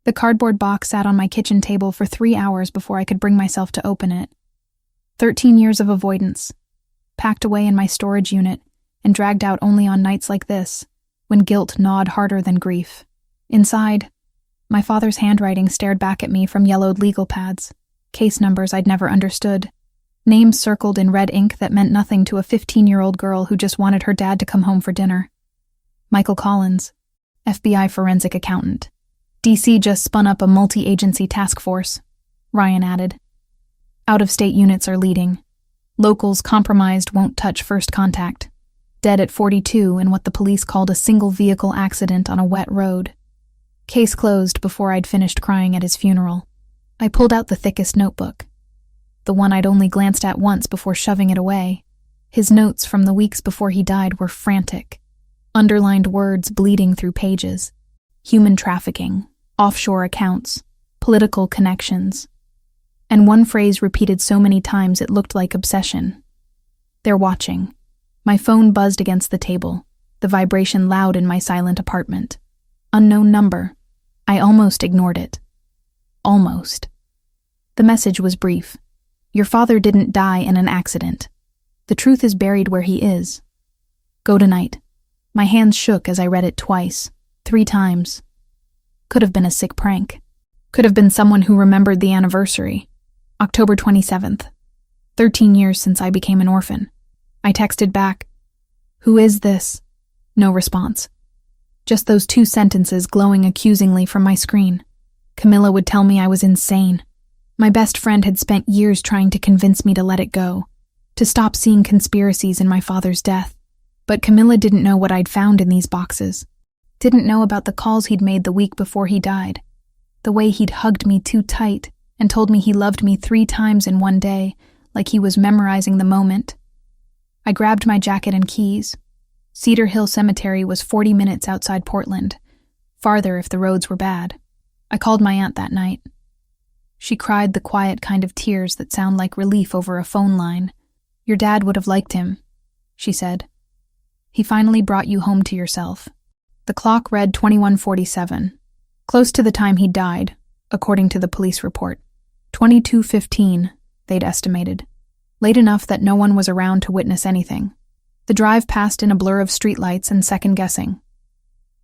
The cardboard box sat on my kitchen table for 3 hours before I could bring myself to open it. 13 years of avoidance, packed away in my storage unit and dragged out only on nights like this, when guilt gnawed harder than grief. Inside, my father's handwriting stared back at me from yellowed legal pads, case numbers I'd never understood, names circled in red ink that meant nothing to a 15-year-old girl who just wanted her dad to come home for dinner. Michael Collins, FBI forensic accountant. DC just spun up a multi-agency task force, Ryan added. Out-of-state units are leading. Locals compromised won't touch first contact. Dead at 42 in what the police called a single-vehicle accident on a wet road. Case closed before I'd finished crying at his funeral. I pulled out the thickest notebook, the one I'd only glanced at once before shoving it away. His notes from the weeks before he died were frantic, underlined words bleeding through pages. Human trafficking, offshore accounts, political connections, and one phrase repeated so many times it looked like obsession. They're watching. My phone buzzed against the table, the vibration loud in my silent apartment. Unknown number. I almost ignored it. Almost. The message was brief. Your father didn't die in an accident. The truth is buried where he is. Go tonight. My hands shook as I read it twice, 3 times. Could have been a sick prank. Could have been someone who remembered the anniversary. October 27th. 13 years since I became an orphan. I texted back, "Who is this?" No response. Just those 2 sentences glowing accusingly from my screen. Camilla would tell me I was insane. My best friend had spent years trying to convince me to let it go, to stop seeing conspiracies in my father's death. But Camilla didn't know what I'd found in these boxes. Didn't know about the calls he'd made the week before he died. The way he'd hugged me too tight and told me he loved me 3 times in one day, like he was memorizing the moment. I grabbed my jacket and keys. Cedar Hill Cemetery was 40 minutes outside Portland, farther if the roads were bad. I called my aunt that night. She cried the quiet kind of tears that sound like relief over a phone line. "Your dad would have liked him," she said. "He finally brought you home to yourself." The clock read 21:47, close to the time he died, according to the police report. 22:15, they'd estimated. Late enough that no one was around to witness anything. The drive passed in a blur of streetlights and second-guessing.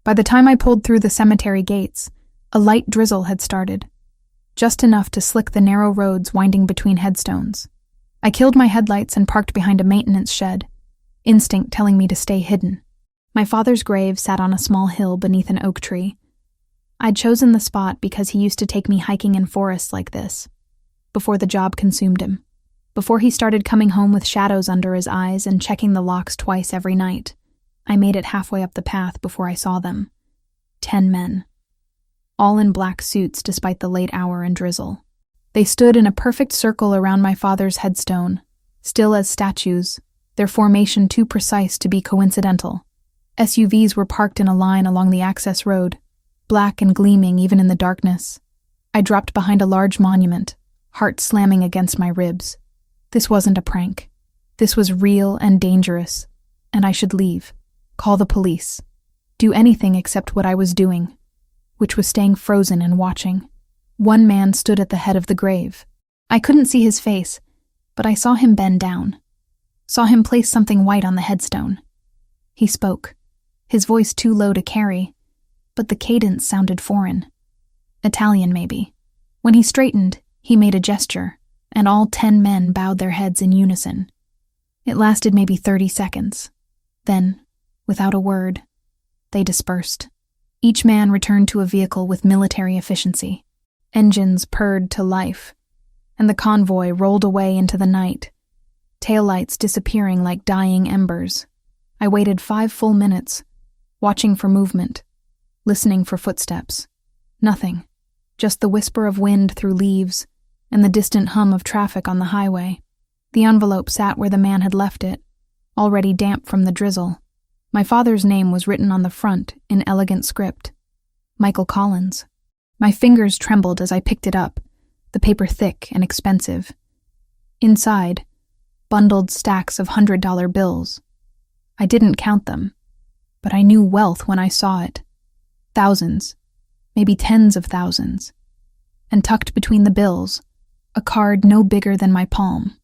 By the time I pulled through the cemetery gates, a light drizzle had started, just enough to slick the narrow roads winding between headstones. I killed my headlights and parked behind a maintenance shed, instinct telling me to stay hidden. My father's grave sat on a small hill beneath an oak tree. I'd chosen the spot because he used to take me hiking in forests like this, before the job consumed him, before he started coming home with shadows under his eyes and checking the locks twice every night. I made it halfway up the path before I saw them. 10 men. All in black suits despite the late hour and drizzle. They stood in a perfect circle around my father's headstone, still as statues, their formation too precise to be coincidental. SUVs were parked in a line along the access road, black and gleaming even in the darkness. I dropped behind a large monument, heart slamming against my ribs. This wasn't a prank. This was real and dangerous, and I should leave, call the police, do anything except what I was doing, which was staying frozen and watching. One man stood at the head of the grave. I couldn't see his face, but I saw him bend down, saw him place something white on the headstone. He spoke, his voice too low to carry, but the cadence sounded foreign. Italian, maybe. When he straightened, he made a gesture, and all 10 men bowed their heads in unison. It lasted maybe 30 seconds. Then, without a word, they dispersed. Each man returned to a vehicle with military efficiency. Engines purred to life, and the convoy rolled away into the night, taillights disappearing like dying embers. I waited 5 full minutes, watching for movement, listening for footsteps. Nothing, just the whisper of wind through leaves and the distant hum of traffic on the highway. The envelope sat where the man had left it, already damp from the drizzle. My father's name was written on the front in elegant script. Michael Collins. My fingers trembled as I picked it up, the paper thick and expensive. Inside, bundled stacks of $100 bills. I didn't count them, but I knew wealth when I saw it. Thousands, maybe tens of thousands. And tucked between the bills, a card no bigger than my palm.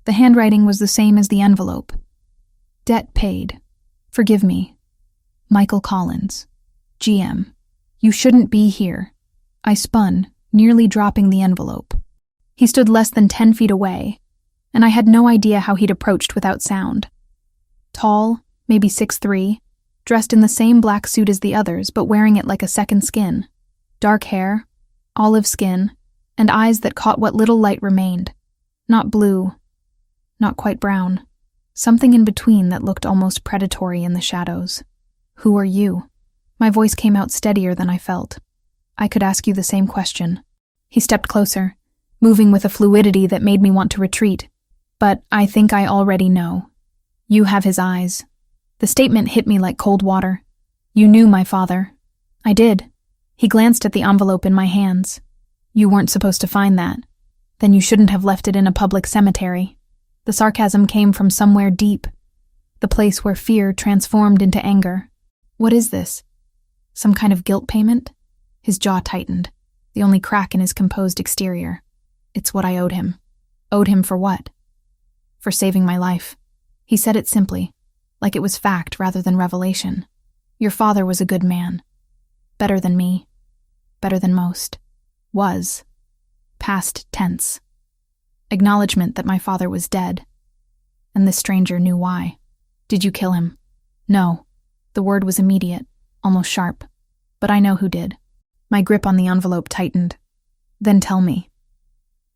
The handwriting was the same as the envelope. Debt paid. Forgive me. Michael Collins, GM. You shouldn't be here. I spun, nearly dropping the envelope. He stood less than 10 feet away, and I had no idea how he'd approached without sound. Tall, maybe 6'3", dressed in the same black suit as the others, but wearing it like a second skin. Dark hair, olive skin, and eyes that caught what little light remained. Not blue, not quite brown. Something in between that looked almost predatory in the shadows. Who are you? My voice came out steadier than I felt. I could ask you the same question. He stepped closer, moving with a fluidity that made me want to retreat. But I think I already know. You have his eyes. The statement hit me like cold water. You knew my father. I did. He glanced at the envelope in my hands. You weren't supposed to find that. Then you shouldn't have left it in a public cemetery. The sarcasm came from somewhere deep, the place where fear transformed into anger. What is this? Some kind of guilt payment? His jaw tightened, the only crack in his composed exterior. It's what I owed him. Owed him for what? For saving my life. He said it simply, like it was fact rather than revelation. Your father was a good man. Better than me. Better than most. Was. Past tense. Acknowledgement that my father was dead. And this stranger knew why. Did you kill him? No. The word was immediate, almost sharp. But I know who did. My grip on the envelope tightened. Then tell me.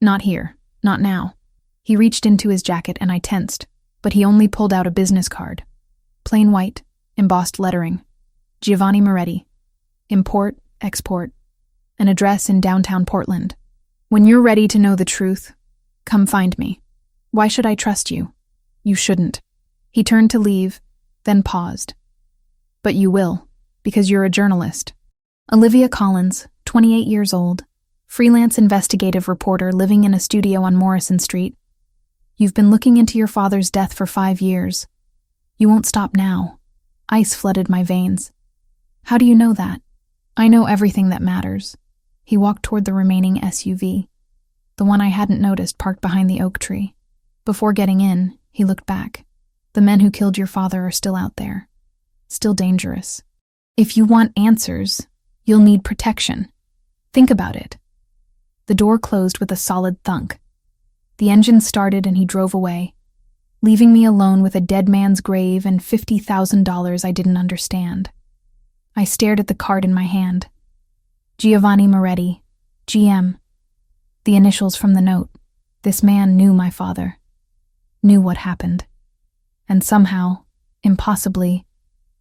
Not here. Not now. He reached into his jacket and I tensed, but he only pulled out a business card. Plain white, embossed lettering. Giovanni Moretti. Import, export. An address in downtown Portland. When you're ready to know the truth, come find me. Why should I trust you? You shouldn't. He turned to leave, then paused. But you will, because you're a journalist. Olivia Collins, 28 years old, freelance investigative reporter living in a studio on Morrison Street. You've been looking into your father's death for 5 years. You won't stop now. Ice flooded my veins. How do you know that? I know everything that matters. He walked toward the remaining SUV, the one I hadn't noticed parked behind the oak tree. Before getting in, he looked back. The men who killed your father are still out there. Still dangerous. If you want answers, you'll need protection. Think about it. The door closed with a solid thunk. The engine started and he drove away, leaving me alone with a dead man's grave and $50,000 I didn't understand. I stared at the card in my hand. Giovanni Moretti, GM. The initials from the note. This man knew my father. Knew what happened. And somehow, impossibly,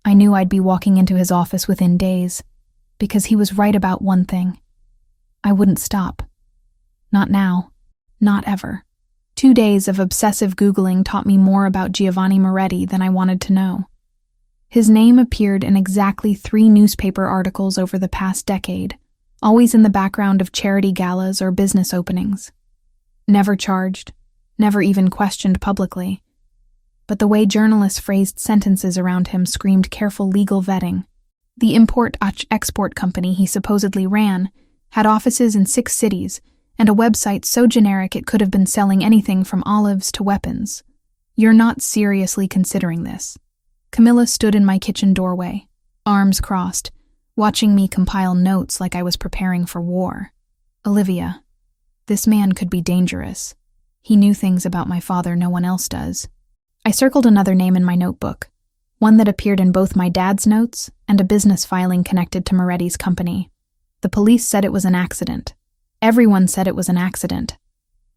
I knew I'd be walking into his office within days, because he was right about one thing. I wouldn't stop. Not now. Not ever. 2 days of obsessive Googling taught me more about Giovanni Moretti than I wanted to know. His name appeared in exactly 3 newspaper articles over the past decade, always in the background of charity galas or business openings. Never charged, never even questioned publicly. But the way journalists phrased sentences around him screamed careful legal vetting. The import-export company he supposedly ran had offices in 6 cities and a website so generic it could have been selling anything from olives to weapons. You're not seriously considering this. Camilla stood in my kitchen doorway, arms crossed, watching me compile notes like I was preparing for war. Olivia, this man could be dangerous. He knew things about my father no one else does. I circled another name in my notebook, one that appeared in both my dad's notes and a business filing connected to Moretti's company. The police said it was an accident. Everyone said it was an accident.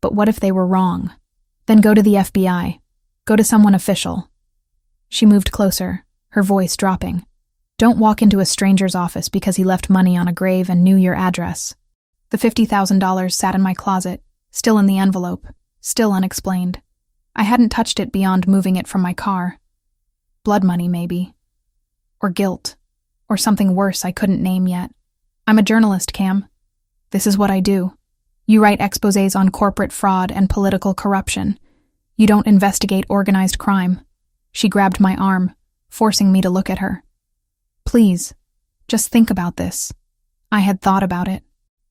But what if they were wrong? Then go to the FBI. Go to someone official. She moved closer, her voice dropping. Don't walk into a stranger's office because he left money on a grave and knew your address. The $50,000 sat in my closet, still in the envelope, still unexplained. I hadn't touched it beyond moving it from my car. Blood money, maybe. Or guilt. Or something worse I couldn't name yet. I'm a journalist, Cam. This is what I do. You write exposés on corporate fraud and political corruption. You don't investigate organized crime. She grabbed my arm, forcing me to look at her. Please, just think about this. I had thought about it.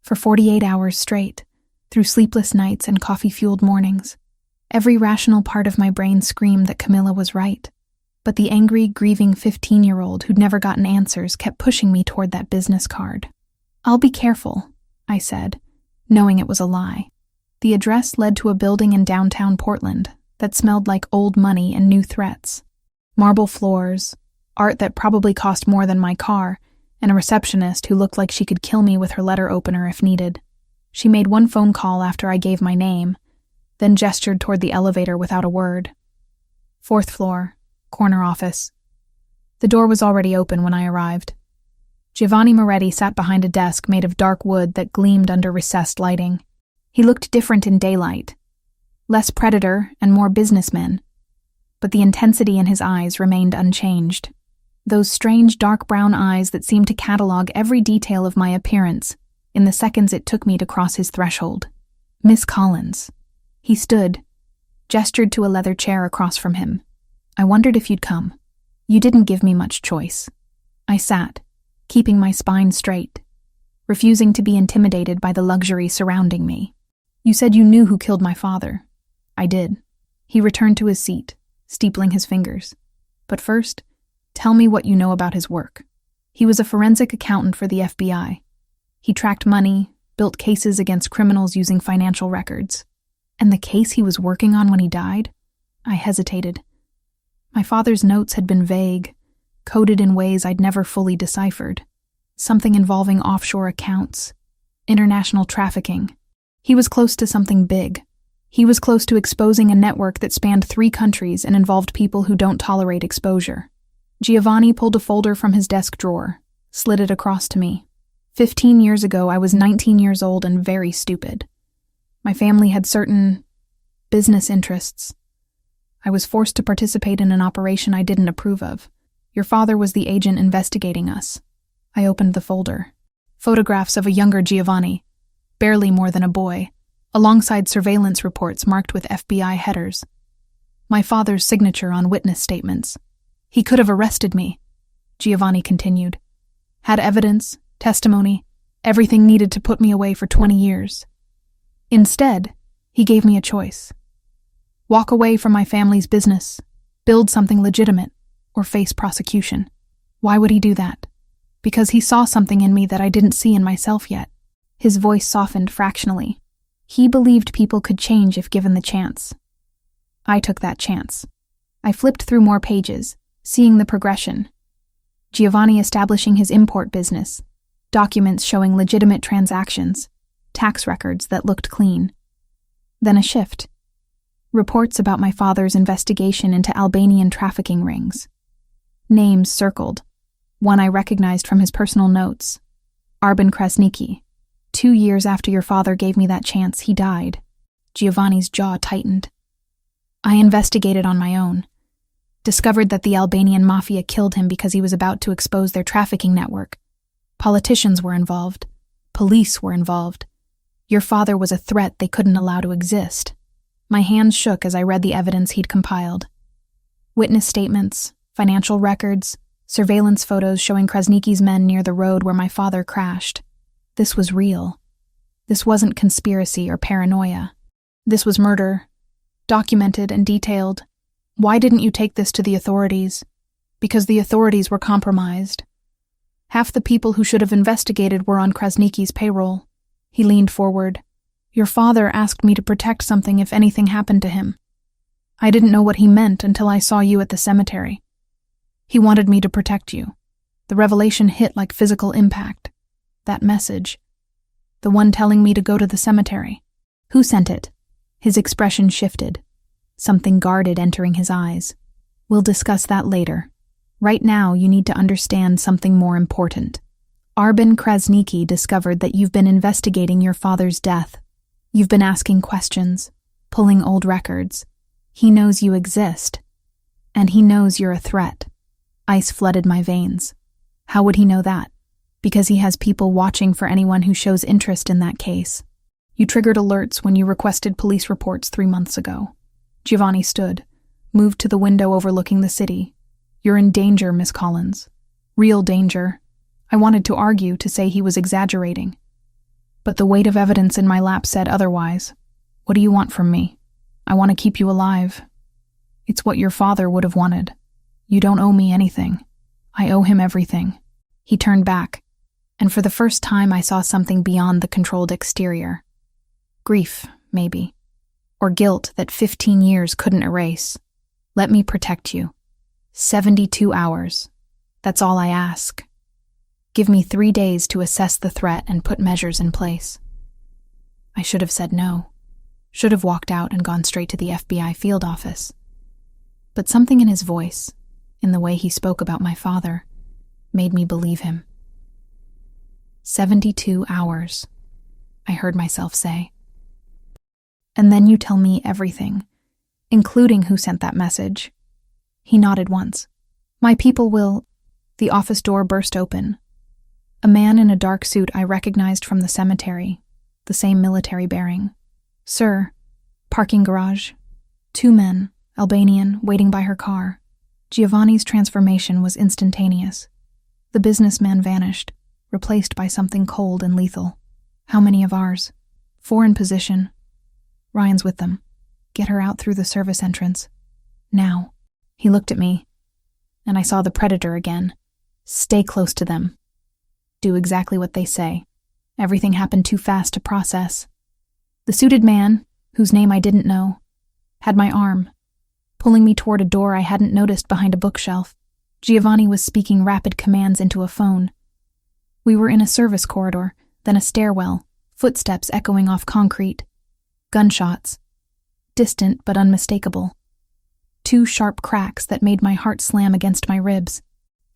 For 48 hours straight, through sleepless nights and coffee-fueled mornings. Every rational part of my brain screamed that Camilla was right. But the angry, grieving 15-year-old who'd never gotten answers kept pushing me toward that business card. "I'll be careful," I said, knowing it was a lie. The address led to a building in downtown Portland that smelled like old money and new threats. Marble floors, art that probably cost more than my car, and a receptionist who looked like she could kill me with her letter opener if needed. She made one phone call after I gave my name, then gestured toward the elevator without a word. 4th floor, corner office. The door was already open when I arrived. Giovanni Moretti sat behind a desk made of dark wood that gleamed under recessed lighting. He looked different in daylight. Less predator and more businessman. But the intensity in his eyes remained unchanged. Those strange dark brown eyes that seemed to catalog every detail of my appearance in the seconds it took me to cross his threshold. "Miss Collins." He stood, gestured to a leather chair across from him. "I wondered if you'd come. You didn't give me much choice." I sat, keeping my spine straight, refusing to be intimidated by the luxury surrounding me. "You said you knew who killed my father." "I did." He returned to his seat, steepling his fingers. "But first, tell me what you know about his work." He was a forensic accountant for the FBI. He tracked money, built cases against criminals using financial records. And the case he was working on when he died? I hesitated. My father's notes had been vague, coded in ways I'd never fully deciphered. Something involving offshore accounts, international trafficking. He was close to something big. He was close to exposing a network that spanned 3 countries and involved people who don't tolerate exposure. Giovanni pulled a folder from his desk drawer, slid it across to me. 15 years ago, I was 19 years old and very stupid. My family had certain business interests. I was forced to participate in an operation I didn't approve of. Your father was the agent investigating us. I opened the folder. Photographs of a younger Giovanni, barely more than a boy, alongside surveillance reports marked with FBI headers. My father's signature on witness statements. "He could have arrested me," Giovanni continued. "Had evidence, testimony, everything needed to put me away for 20 years. Instead, he gave me a choice. Walk away from my family's business, build something legitimate, or face prosecution. Why would he do that? Because he saw something in me that I didn't see in myself yet." His voice softened fractionally. He believed people could change if given the chance. I took that chance. I flipped through more pages, seeing the progression. Giovanni establishing his import business, documents showing legitimate transactions, tax records that looked clean. Then a shift. Reports about my father's investigation into Albanian trafficking rings. Names circled. One I recognized from his personal notes. Arben Krasniqi. 2 years after your father gave me that chance, he died. Giovanni's jaw tightened. I investigated on my own. Discovered that the Albanian mafia killed him because he was about to expose their trafficking network. Politicians were involved. Police were involved. Your father was a threat they couldn't allow to exist. My hands shook as I read the evidence he'd compiled. Witness statements, financial records, surveillance photos showing Krasniqi's men near the road where my father crashed. This was real. This wasn't conspiracy or paranoia. This was murder, documented and detailed. Why didn't you take this to the authorities? Because the authorities were compromised. Half the people who should have investigated were on Krasniqi's payroll. He leaned forward. Your father asked me to protect something if anything happened to him. I didn't know what he meant until I saw you at the cemetery. He wanted me to protect you. The revelation hit like physical impact. That message. The one telling me to go to the cemetery. Who sent it? His expression shifted. Something guarded entering his eyes. We'll discuss that later. Right now, you need to understand something more important. Arben Krasniqi discovered that you've been investigating your father's death. You've been asking questions, pulling old records. He knows you exist. And he knows you're a threat. Ice flooded my veins. How would he know that? Because he has people watching for anyone who shows interest in that case. You triggered alerts when you requested police reports 3 months ago. Giovanni stood, moved to the window overlooking the city. You're in danger, Miss Collins. Real danger. I wanted to argue, to say he was exaggerating. But the weight of evidence in my lap said otherwise. What do you want from me? I want to keep you alive. It's what your father would have wanted. You don't owe me anything. I owe him everything. He turned back, and for the first time I saw something beyond the controlled exterior. Grief, maybe. Or guilt that 15 years couldn't erase. Let me protect you. 72 hours. That's all I ask. Give me 3 days to assess the threat and put measures in place. I should have said no. Should have walked out and gone straight to the FBI field office. But something in his voice, in the way he spoke about my father, made me believe him. 72 hours, I heard myself say. And then you tell me everything, including who sent that message. He nodded once. My people will... The office door burst open. A man in a dark suit I recognized from the cemetery, the same military bearing. Sir, parking garage. 2 men, Albanian, waiting by her car. Giovanni's transformation was instantaneous. The businessman vanished, replaced by something cold and lethal. How many of ours? 4 in position. Ryan's with them. Get her out through the service entrance. Now. He looked at me, and I saw the predator again. Stay close to them. Do exactly what they say. Everything happened too fast to process. The suited man, whose name I didn't know, had my arm, pulling me toward a door I hadn't noticed behind a bookshelf. Giovanni was speaking rapid commands into a phone. We were in a service corridor, then a stairwell, footsteps echoing off concrete. Gunshots. Distant but unmistakable. 2 sharp cracks that made my heart slam against my ribs.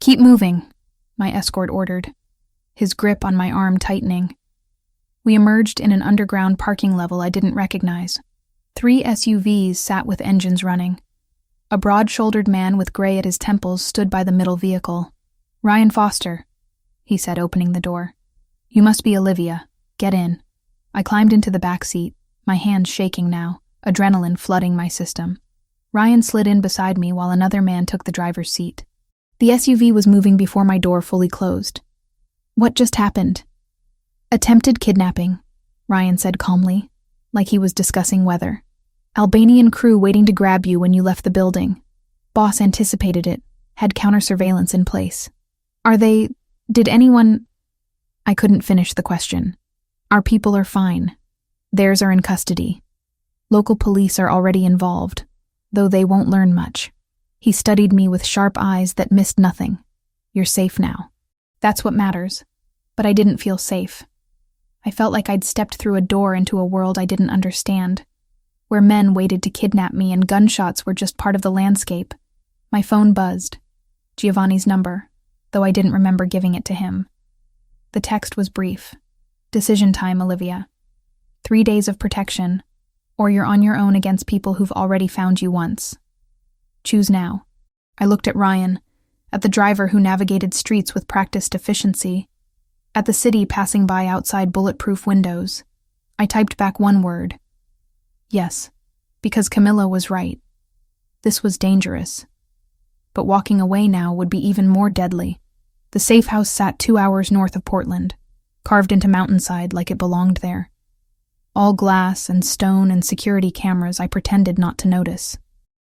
Keep moving, my escort ordered, his grip on my arm tightening. We emerged in an underground parking level I didn't recognize. 3 SUVs sat with engines running. A broad-shouldered man with gray at his temples stood by the middle vehicle. Ryan Foster, he said, opening the door. You must be Olivia. Get in. I climbed into the back seat, my hands shaking now, adrenaline flooding my system. Ryan slid in beside me while another man took the driver's seat. The SUV was moving before my door fully closed. What just happened? Attempted kidnapping, Ryan said calmly, like he was discussing weather. Albanian crew waiting to grab you when you left the building. Boss anticipated it, had counter-surveillance in place. Did anyone... I couldn't finish the question. Our people are fine. Theirs are in custody. Local police are already involved, though they won't learn much. He studied me with sharp eyes that missed nothing. You're safe now. That's what matters. But I didn't feel safe. I felt like I'd stepped through a door into a world I didn't understand, where men waited to kidnap me and gunshots were just part of the landscape. My phone buzzed. Giovanni's number, though I didn't remember giving it to him. The text was brief. Decision time, Olivia. 3 days of protection, or you're on your own against people who've already found you once. Choose now. I looked at Ryan, at the driver who navigated streets with practiced efficiency, at the city passing by outside bulletproof windows. I typed back one word. Yes, because Camilla was right. This was dangerous. But walking away now would be even more deadly. The safe house sat 2 hours north of Portland, carved into mountainside like it belonged there. All glass and stone and security cameras I pretended not to notice.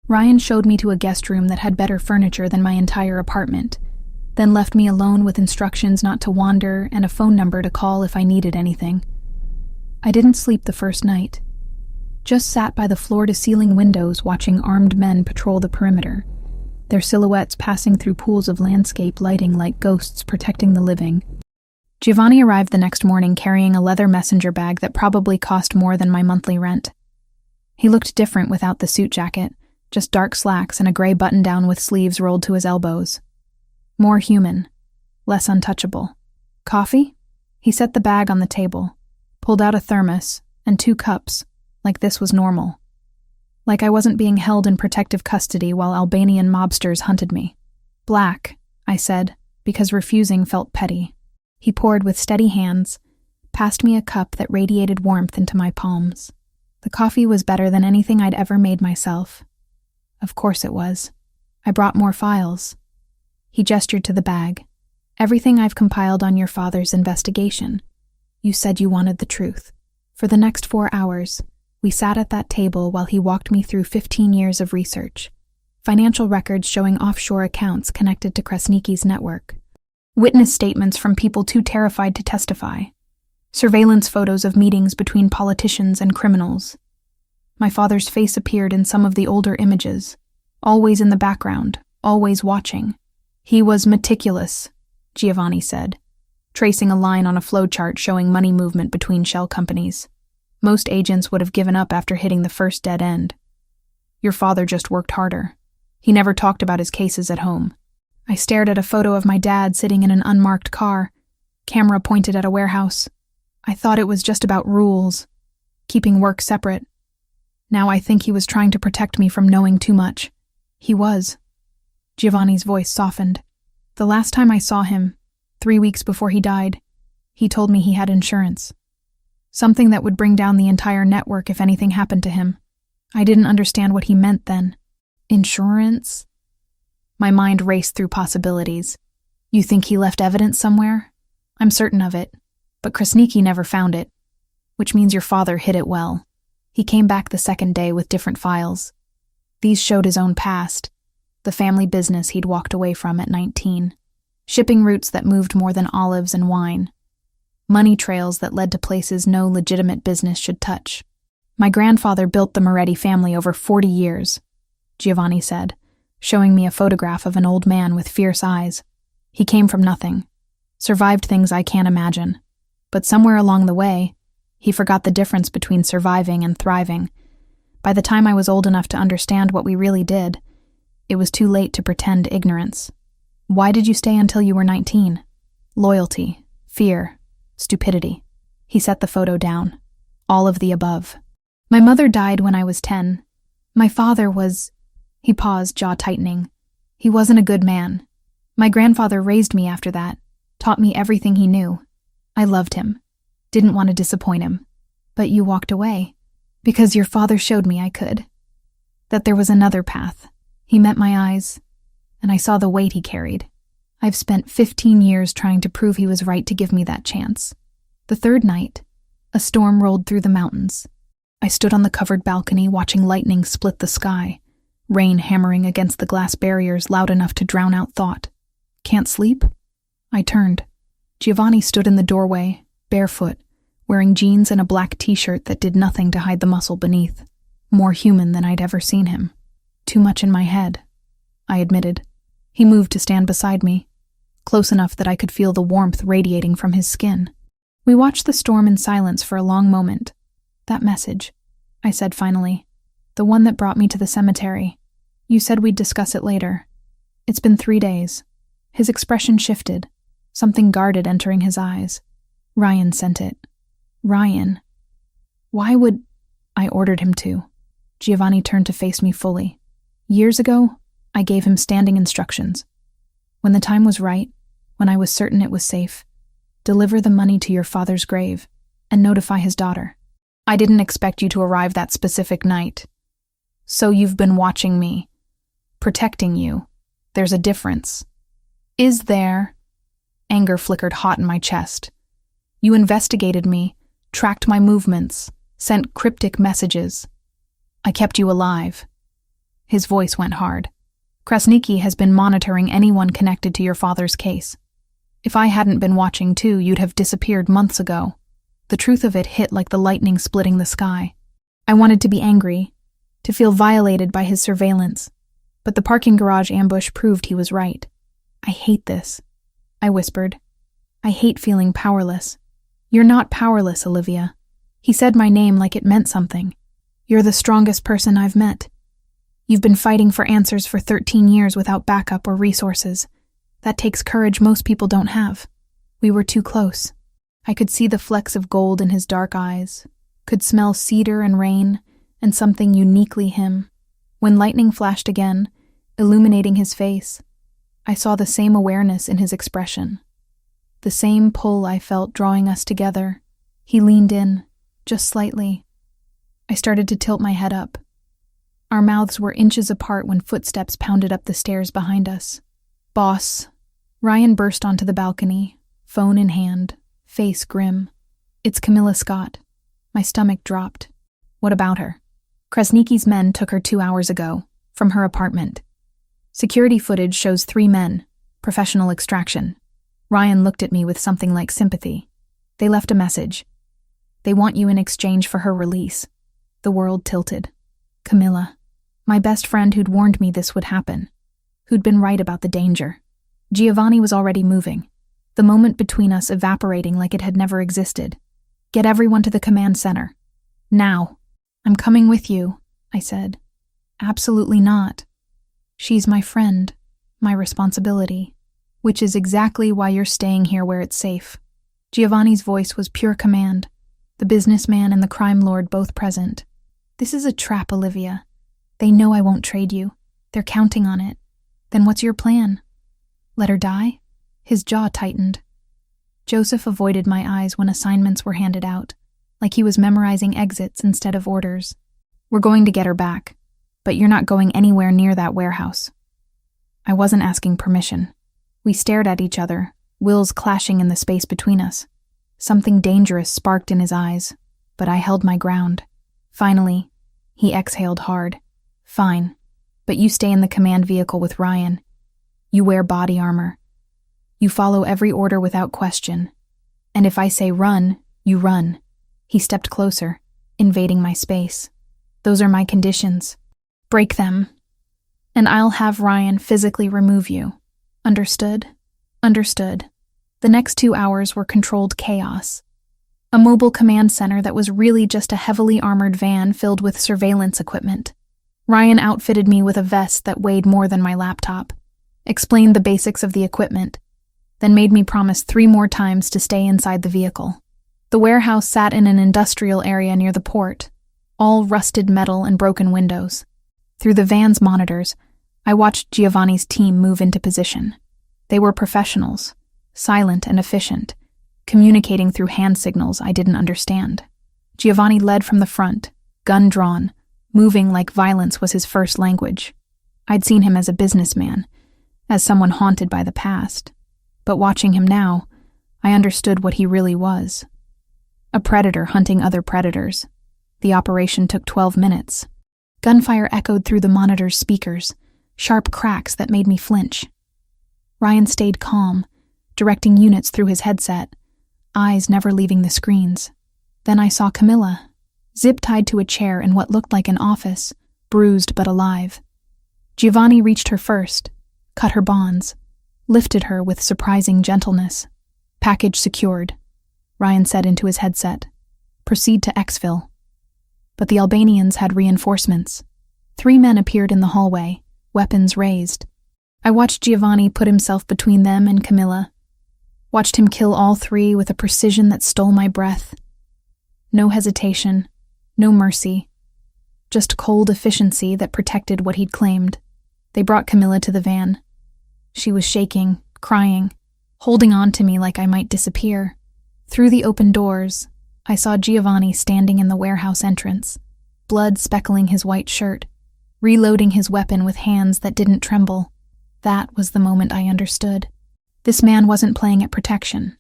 Ryan showed me to a guest room that had better furniture than my entire apartment, then left me alone with instructions not to wander and a phone number to call if I needed anything. I didn't sleep the first night. Just sat by the floor-to-ceiling windows watching armed men patrol the perimeter, their silhouettes passing through pools of landscape lighting like ghosts protecting the living. Giovanni arrived the next morning carrying a leather messenger bag that probably cost more than my monthly rent. He looked different without the suit jacket, just dark slacks and a gray button-down with sleeves rolled to his elbows. More human, less untouchable. Coffee? He set the bag on the table, pulled out a thermos and 2 cups, like this was normal. Like I wasn't being held in protective custody while Albanian mobsters hunted me. Black, I said, because refusing felt petty. He poured with steady hands, passed me a cup that radiated warmth into my palms. The coffee was better than anything I'd ever made myself. Of course it was. I brought more files. He gestured to the bag. Everything I've compiled on your father's investigation. You said you wanted the truth. For the next 4 hours, we sat at that table while he walked me through 15 years of research. Financial records showing offshore accounts connected to Krasniki's network. Witness statements from people too terrified to testify. Surveillance photos of meetings between politicians and criminals. My father's face appeared in some of the older images, always in the background, always watching. He was meticulous, Giovanni said, tracing a line on a flowchart showing money movement between shell companies. Most agents would have given up after hitting the first dead end. Your father just worked harder. He never talked about his cases at home. I stared at a photo of my dad sitting in an unmarked car, camera pointed at a warehouse. I thought it was just about rules, keeping work separate. Now I think he was trying to protect me from knowing too much. He was. Giovanni's voice softened. The last time I saw him, 3 weeks before he died, he told me he had insurance. Something that would bring down the entire network if anything happened to him. I didn't understand what he meant then. Insurance? My mind raced through possibilities. You think he left evidence somewhere? I'm certain of it, but Krasniki never found it, which means your father hid it well. He came back the second day with different files. These showed his own past, the family business he'd walked away from at 19, shipping routes that moved more than olives and wine, money trails that led to places no legitimate business should touch. My grandfather built the Moretti family over 40 years, Giovanni said, showing me a photograph of an old man with fierce eyes. He came from nothing, survived things I can't imagine, but somewhere along the way, he forgot the difference between surviving and thriving. By the time I was old enough to understand what we really did, it was too late to pretend ignorance. Why did you stay until you were 19? Loyalty, fear, stupidity. He set the photo down. All of the above. My mother died when I was 10. My father was... He paused, jaw tightening. He wasn't a good man. My grandfather raised me after that, taught me everything he knew. I loved him. Didn't want to disappoint him. But you walked away. Because your father showed me I could. That there was another path. He met my eyes, and I saw the weight he carried. I've spent 15 years trying to prove he was right to give me that chance. The third night, a storm rolled through the mountains. I stood on the covered balcony watching lightning split the sky, rain hammering against the glass barriers loud enough to drown out thought. Can't sleep? I turned. Giovanni stood in the doorway, barefoot, wearing jeans and a black t-shirt that did nothing to hide the muscle beneath. More human than I'd ever seen him. Too much in my head, I admitted. He moved to stand beside me, close enough that I could feel the warmth radiating from his skin. We watched the storm in silence for a long moment. That message, I said finally. The one that brought me to the cemetery. You said we'd discuss it later. It's been 3 days. His expression shifted, something guarded entering his eyes. Ryan sent it. Ryan. Why would... I ordered him to. Giovanni turned to face me fully. Years ago, I gave him standing instructions. When the time was right, when I was certain it was safe, deliver the money to your father's grave and notify his daughter. I didn't expect you to arrive that specific night. So you've been watching me, protecting you. There's a difference. Is there? Anger flickered hot in my chest. You investigated me, tracked my movements, sent cryptic messages. I kept you alive. His voice went hard. Krasniki has been monitoring anyone connected to your father's case. If I hadn't been watching too, you'd have disappeared months ago. The truth of it hit like the lightning splitting the sky. I wanted to be angry, to feel violated by his surveillance, but the parking garage ambush proved he was right. I hate this, I whispered. I hate feeling powerless. You're not powerless, Olivia. He said my name like it meant something. You're the strongest person I've met. You've been fighting for answers for 13 years without backup or resources. That takes courage most people don't have. We were too close. I could see the flecks of gold in his dark eyes, could smell cedar and rain, and something uniquely him. When lightning flashed again, illuminating his face, I saw the same awareness in his expression. The same pull I felt drawing us together. He leaned in, just slightly. I started to tilt my head up. Our mouths were inches apart when footsteps pounded up the stairs behind us. Boss, Ryan burst onto the balcony, phone in hand, face grim. "It's Camilla Scott." My stomach dropped. "What about her?" "Krasnicki's men took her 2 hours ago, from her apartment. Security footage shows 3 men, professional extraction." Ryan looked at me with something like sympathy. "They left a message. They want you in exchange for her release." The world tilted. Camilla, my best friend who'd warned me this would happen, who'd been right about the danger. Giovanni was already moving, the moment between us evaporating like it had never existed. "Get everyone to the command center. Now." "I'm coming with you," I said. "Absolutely not. She's my friend, my responsibility, which is exactly why you're staying here where it's safe." Giovanni's voice was pure command, the businessman and the crime lord both present. "This is a trap, Olivia. They know I won't trade you. They're counting on it. Then what's your plan? Let her die?" His jaw tightened. Joseph avoided my eyes when assignments were handed out, like he was memorizing exits instead of orders. "We're going to get her back, but you're not going anywhere near that warehouse." I wasn't asking permission. We stared at each other, wills clashing in the space between us. Something dangerous sparked in his eyes, but I held my ground. Finally, he exhaled hard. "Fine, but you stay in the command vehicle with Ryan. You wear body armor. You follow every order without question. And if I say run, you run." He stepped closer, invading my space. "Those are my conditions. Break them, and I'll have Ryan physically remove you. Understood?" "Understood." The next 2 hours were controlled chaos. A mobile command center that was really just a heavily armored van filled with surveillance equipment. Ryan outfitted me with a vest that weighed more than my laptop, explained the basics of the equipment, then made me promise 3 more times to stay inside the vehicle. The warehouse sat in an industrial area near the port, all rusted metal and broken windows. Through the van's monitors, I watched Giovanni's team move into position. They were professionals, silent and efficient, communicating through hand signals I didn't understand. Giovanni led from the front, gun drawn, moving like violence was his first language. I'd seen him as a businessman, as someone haunted by the past, but watching him now, I understood what he really was. A predator hunting other predators. The operation took 12 minutes. Gunfire echoed through the monitor's speakers, sharp cracks that made me flinch. Ryan stayed calm, directing units through his headset, eyes never leaving the screens. Then I saw Camilla, zip-tied to a chair in what looked like an office, bruised but alive. Giovanni reached her first, cut her bonds, lifted her with surprising gentleness. "Package secured," Ryan said into his headset. "Proceed to exfil." But the Albanians had reinforcements. 3 men appeared in the hallway, weapons raised. I watched Giovanni put himself between them and Camilla, watched him kill all 3 with a precision that stole my breath. No hesitation, no mercy, just cold efficiency that protected what he'd claimed. They brought Camilla to the van. She was shaking, crying, holding on to me like I might disappear. Through the open doors, I saw Giovanni standing in the warehouse entrance, blood speckling his white shirt, reloading his weapon with hands that didn't tremble. That was the moment I understood. This man wasn't playing at protection.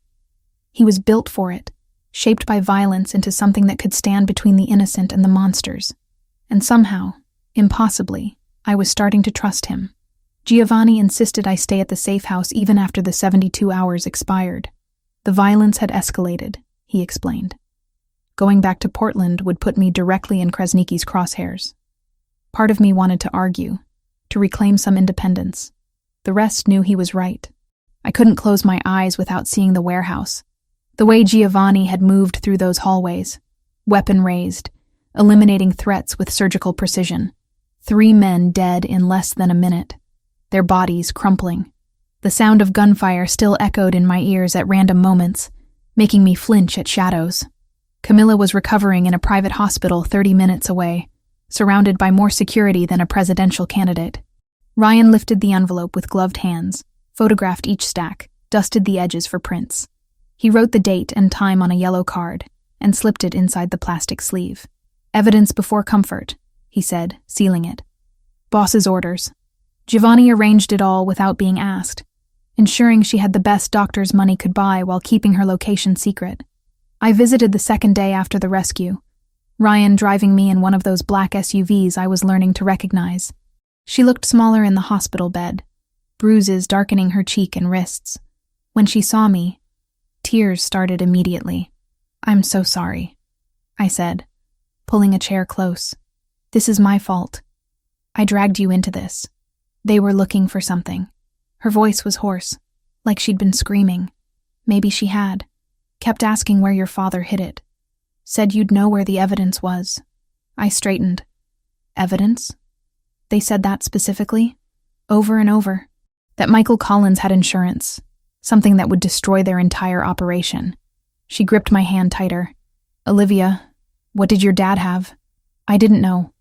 He was built for it, shaped by violence into something that could stand between the innocent and the monsters. And somehow, impossibly, I was starting to trust him. Giovanni insisted I stay at the safe house even after the 72 hours expired. The violence had escalated, he explained. Going back to Portland would put me directly in Krasnicki's crosshairs. Part of me wanted to argue, to reclaim some independence. The rest knew he was right. I couldn't close my eyes without seeing the warehouse. The way Giovanni had moved through those hallways, weapon raised, eliminating threats with surgical precision. 3 men dead in less than a minute, their bodies crumpling. The sound of gunfire still echoed in my ears at random moments, making me flinch at shadows. Camilla was recovering in a private hospital 30 minutes away, surrounded by more security than a presidential candidate. Ryan lifted the envelope with gloved hands, photographed each stack, dusted the edges for prints. He wrote the date and time on a yellow card and slipped it inside the plastic sleeve. "Evidence before comfort," he said, sealing it. "Boss's orders." Giovanni arranged it all without being asked. ensuring she had the best doctors money could buy while keeping her location secret. I visited the second day after the rescue, Ryan driving me in one of those black SUVs I was learning to recognize. She looked smaller in the hospital bed, bruises darkening her cheek and wrists. When she saw me, tears started immediately. "I'm so sorry," I said, pulling a chair close. "This is my fault. I dragged you into this. They were looking for something." Her voice was hoarse, like she'd been screaming. "Maybe she had. Kept asking where your father hid it. Said you'd know where the evidence was." I straightened. "Evidence?" They said that specifically, over and over. That Michael Collins had insurance, something that would destroy their entire operation. She gripped my hand tighter. "Olivia, what did your dad have?" I didn't know.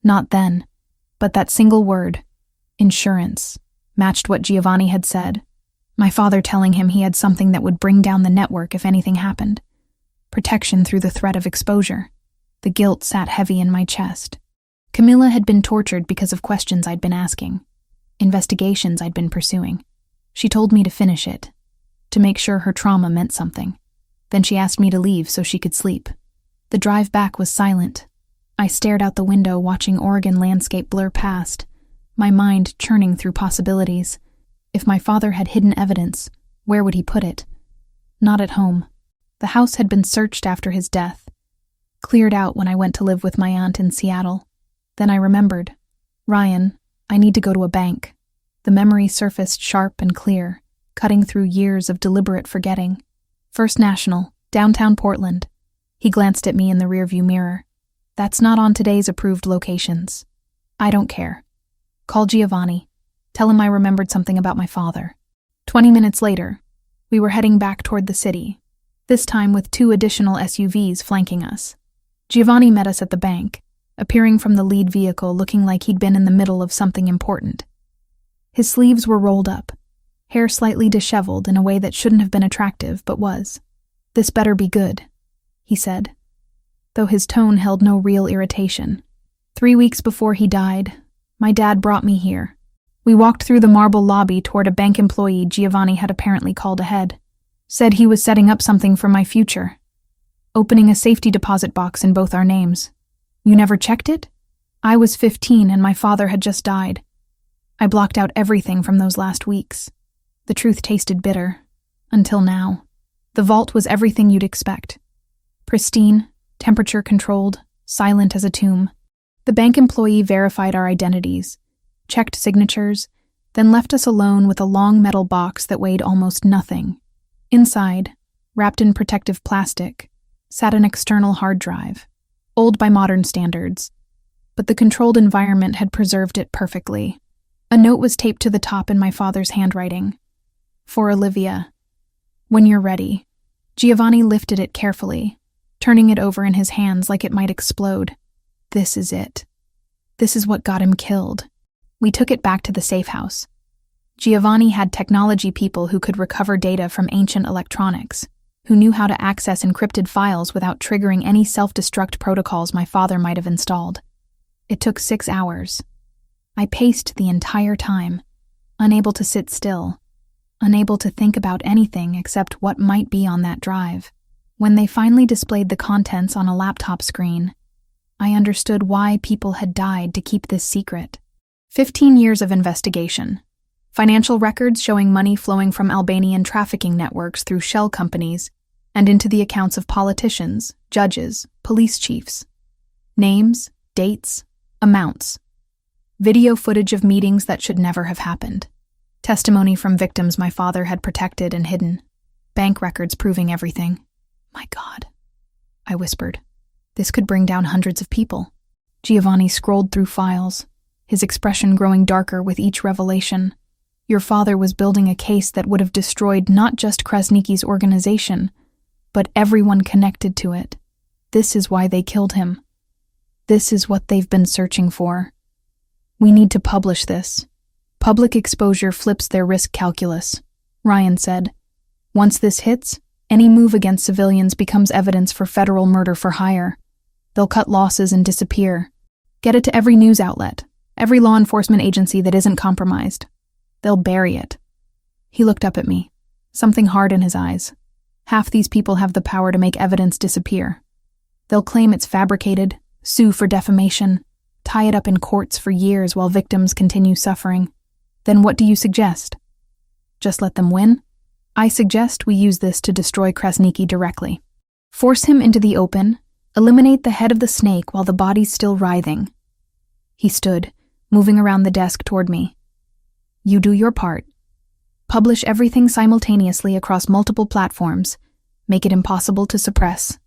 Not then. But that single word, insurance, matched what Giovanni had said. My father telling him he had something that would bring down the network if anything happened. Protection through the threat of exposure. The guilt sat heavy in my chest. Camilla had been tortured because of questions I'd been asking, investigations I'd been pursuing. She told me to finish it, to make sure her trauma meant something. Then she asked me to leave so she could sleep. The drive back was silent. I stared out the window, watching Oregon landscape blur past, my mind churning through possibilities. If my father had hidden evidence, where would he put it? Not at home. The house had been searched after his death, cleared out when I went to live with my aunt in Seattle. Then I remembered. "Ryan, I need to go to a bank." The memory surfaced sharp and clear, cutting through years of deliberate forgetting. First National, downtown Portland. He glanced at me in the rearview mirror. "That's not on today's approved locations." "I don't care. Call Giovanni. Tell him I remembered something about my father." 20 minutes later, we were heading back toward the city, this time with 2 additional SUVs flanking us. Giovanni met us at the bank, appearing from the lead vehicle looking like he'd been in the middle of something important. His sleeves were rolled up, hair slightly disheveled in a way that shouldn't have been attractive but was. "This better be good," he said, though his tone held no real irritation. 3 weeks before he died, my dad brought me here. We walked through the marble lobby toward a bank employee Giovanni had apparently called ahead. Said he was setting up something for my future, opening a safety deposit box in both our names. "You never checked it?" I was 15 and my father had just died. I blocked out everything from those last weeks. The truth tasted bitter. Until now. The vault was everything you'd expect. Pristine, temperature-controlled, silent as a tomb. The bank employee verified our identities, checked signatures, then left us alone with a long metal box that weighed almost nothing. Inside, wrapped in protective plastic, sat an external hard drive, old by modern standards, but the controlled environment had preserved it perfectly. A note was taped to the top in my father's handwriting. "For Olivia. When you're ready." Giovanni lifted it carefully, turning it over in his hands like it might explode. "This is it. This is what got him killed." We took it back to the safe house. Giovanni had technology people who could recover data from ancient electronics, who knew how to access encrypted files without triggering any self-destruct protocols my father might have installed. It took 6 hours. I paced the entire time, unable to sit still, unable to think about anything except what might be on that drive. When they finally displayed the contents on a laptop screen, I understood why people had died to keep this secret. 15 years of investigation. Financial records showing money flowing from Albanian trafficking networks through shell companies and into the accounts of politicians, judges, police chiefs. Names, dates, amounts. Video footage of meetings that should never have happened. Testimony from victims my father had protected and hidden. Bank records proving everything. "My God," I whispered. "This could bring down hundreds of people." Giovanni scrolled through files, his expression growing darker with each revelation. "Your father was building a case that would have destroyed not just Krasniki's organization, but everyone connected to it. This is why they killed him. This is what they've been searching for. We need to publish this. Public exposure flips their risk calculus," Ryan said. "Once this hits, any move against civilians becomes evidence for federal murder for hire. They'll cut losses and disappear. Get it to every news outlet, every law enforcement agency that isn't compromised. They'll bury it." He looked up at me, something hard in his eyes. Half these people have the power to make evidence disappear. They'll claim it's fabricated, sue for defamation, tie it up in courts for years while victims continue suffering. Then what do you suggest? Just let them win? I suggest we use this to destroy Krasniki directly. Force him into the open, eliminate the head of the snake while the body's still writhing. He stood, moving around the desk toward me. You do your part. Publish everything simultaneously across multiple platforms. Make it impossible to suppress.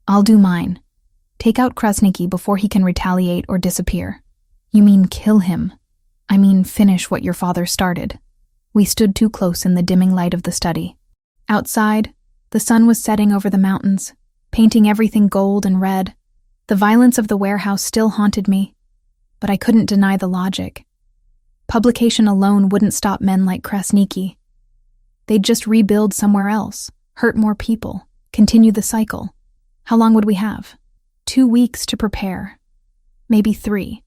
I'll do mine. Take out Krasniki before he can retaliate or disappear. You mean kill him? I mean finish what your father started. We stood too close in the dimming light of the study. Outside, the sun was setting over the mountains, painting everything gold and red. The violence of the warehouse still haunted me, but I couldn't deny the logic. Publication alone wouldn't stop men like Krasniki. They'd just rebuild somewhere else, hurt more people, continue the cycle. How long would we have? 2 weeks to prepare. Maybe 3.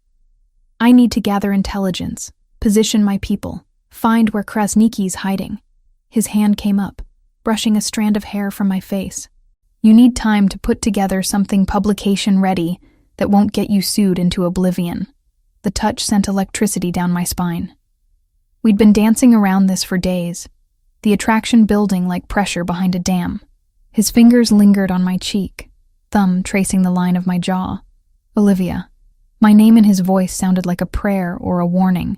I need to gather intelligence, position my people, find where Krasniki's hiding. His hand came up, brushing a strand of hair from my face. You need time to put together something publication-ready that won't get you sued into oblivion. The touch sent electricity down my spine. We'd been dancing around this for days, the attraction building like pressure behind a dam. His fingers lingered on my cheek, thumb tracing the line of my jaw. Olivia. My name in his voice sounded like a prayer or a warning.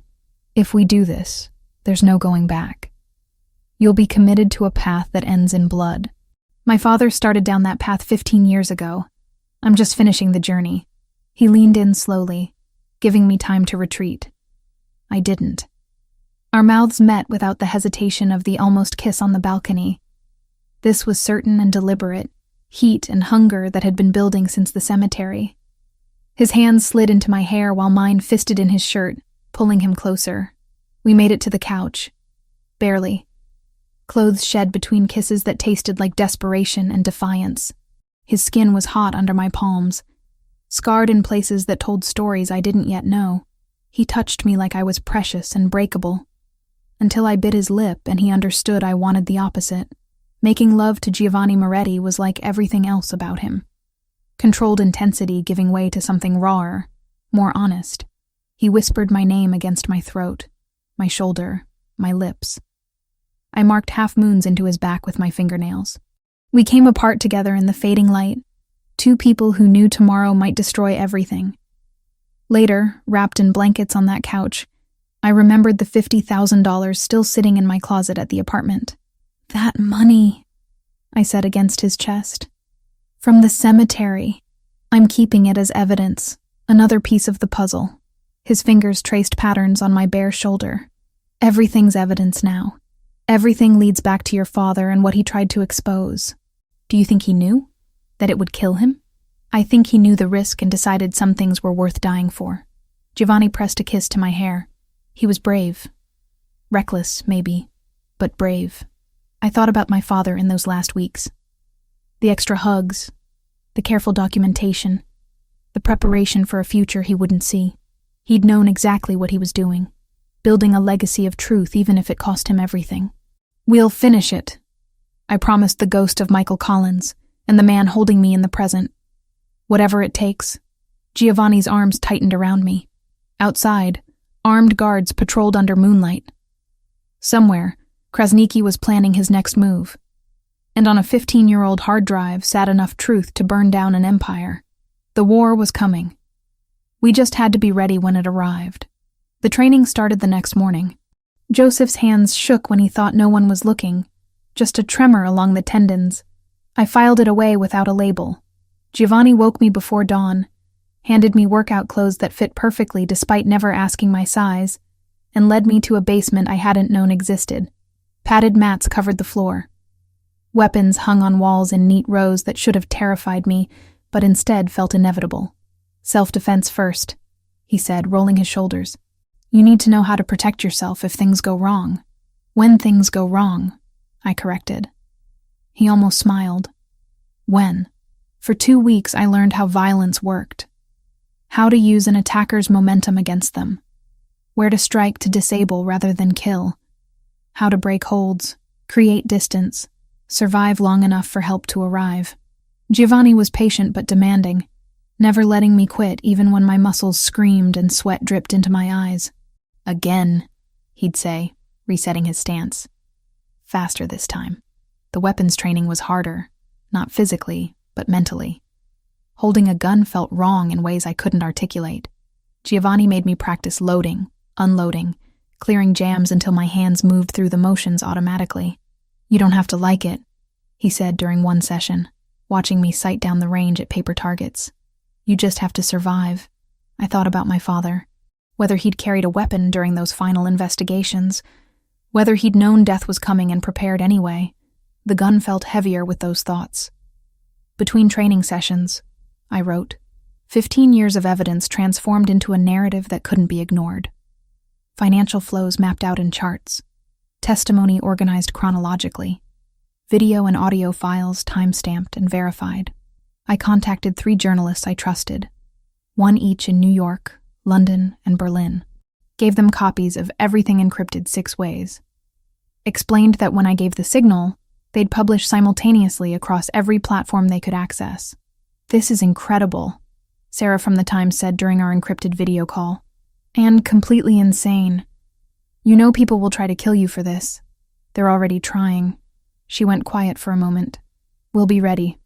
If we do this, there's no going back. You'll be committed to a path that ends in blood. My father started down that path 15 years ago. I'm just finishing the journey. He leaned in slowly, giving me time to retreat. I didn't. Our mouths met without the hesitation of the almost kiss on the balcony. This was certain and deliberate, heat and hunger that had been building since the cemetery. His hands slid into my hair while mine fisted in his shirt, pulling him closer. We made it to the couch. Barely. Clothes shed between kisses that tasted like desperation and defiance. His skin was hot under my palms, scarred in places that told stories I didn't yet know. He touched me like I was precious and breakable, until I bit his lip and he understood I wanted the opposite. Making love to Giovanni Moretti was like everything else about him. Controlled intensity giving way to something rawer, more honest. He whispered my name against my throat, my shoulder, my lips. I marked half moons into his back with my fingernails. We came apart together in the fading light, 2 people who knew tomorrow might destroy everything. Later, wrapped in blankets on that couch, I remembered the $50,000 still sitting in my closet at the apartment. That money, I said against his chest. From the cemetery. I'm keeping it as evidence, another piece of the puzzle. His fingers traced patterns on my bare shoulder. Everything's evidence now. Everything leads back to your father and what he tried to expose. Do you think he knew? That it would kill him? I think he knew the risk and decided some things were worth dying for. Giovanni pressed a kiss to my hair. He was brave. Reckless, maybe, but brave. I thought about my father in those last weeks. The extra hugs, the careful documentation, the preparation for a future he wouldn't see. He'd known exactly what he was doing, building a legacy of truth even if it cost him everything. We'll finish it, I promised the ghost of Michael Collins and the man holding me in the present. Whatever it takes. Giovanni's arms tightened around me. Outside, armed guards patrolled under moonlight. Somewhere, Krasniki was planning his next move. And on a 15-year-old hard drive sat enough truth to burn down an empire. The war was coming. We just had to be ready when it arrived. The training started the next morning. Joseph's hands shook when he thought no one was looking, just a tremor along the tendons. I filed it away without a label. Giovanni woke me before dawn, handed me workout clothes that fit perfectly despite never asking my size, and led me to a basement I hadn't known existed. Padded mats covered the floor. Weapons hung on walls in neat rows that should have terrified me, but instead felt inevitable. Self-defense first, he said, rolling his shoulders. You need to know how to protect yourself if things go wrong. When things go wrong, I corrected. He almost smiled. When? For 2 weeks I learned how violence worked. How to use an attacker's momentum against them. Where to strike to disable rather than kill. How to break holds, create distance, survive long enough for help to arrive. Giovanni was patient but demanding, never letting me quit even when my muscles screamed and sweat dripped into my eyes. Again, he'd say, resetting his stance. Faster this time. The weapons training was harder, not physically, but mentally. Holding a gun felt wrong in ways I couldn't articulate. Giovanni made me practice loading, unloading, clearing jams until my hands moved through the motions automatically. You don't have to like it, he said during one session, watching me sight down the range at paper targets. You just have to survive. I thought about my father, whether he'd carried a weapon during those final investigations, whether he'd known death was coming and prepared anyway. The gun felt heavier with those thoughts. Between training sessions, I wrote, 15 years of evidence transformed into a narrative that couldn't be ignored. Financial flows mapped out in charts, testimony organized chronologically, video and audio files time-stamped and verified. I contacted 3 journalists I trusted, one each in New York, London, and Berlin. Gave them copies of everything encrypted 6 ways. Explained that when I gave the signal, they'd publish simultaneously across every platform they could access. This is incredible, Sarah from the Times said during our encrypted video call. And completely insane. You know people will try to kill you for this. They're already trying. She went quiet for a moment. We'll be ready.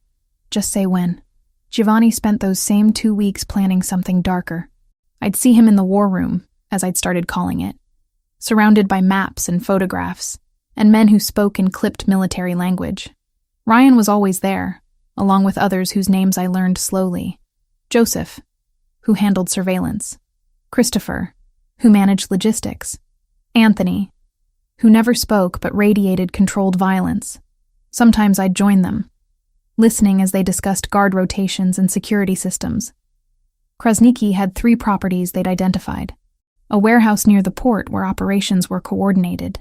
Just say when. Giovanni spent those same 2 weeks planning something darker. I'd see him in the war room, as I'd started calling it, surrounded by maps and photographs, and men who spoke in clipped military language. Ryan was always there, along with others whose names I learned slowly. Joseph, who handled surveillance. Christopher, who managed logistics. Anthony, who never spoke but radiated controlled violence. Sometimes I'd join them, listening as they discussed guard rotations and security systems. Krasniki had 3 properties they'd identified. A warehouse near the port where operations were coordinated.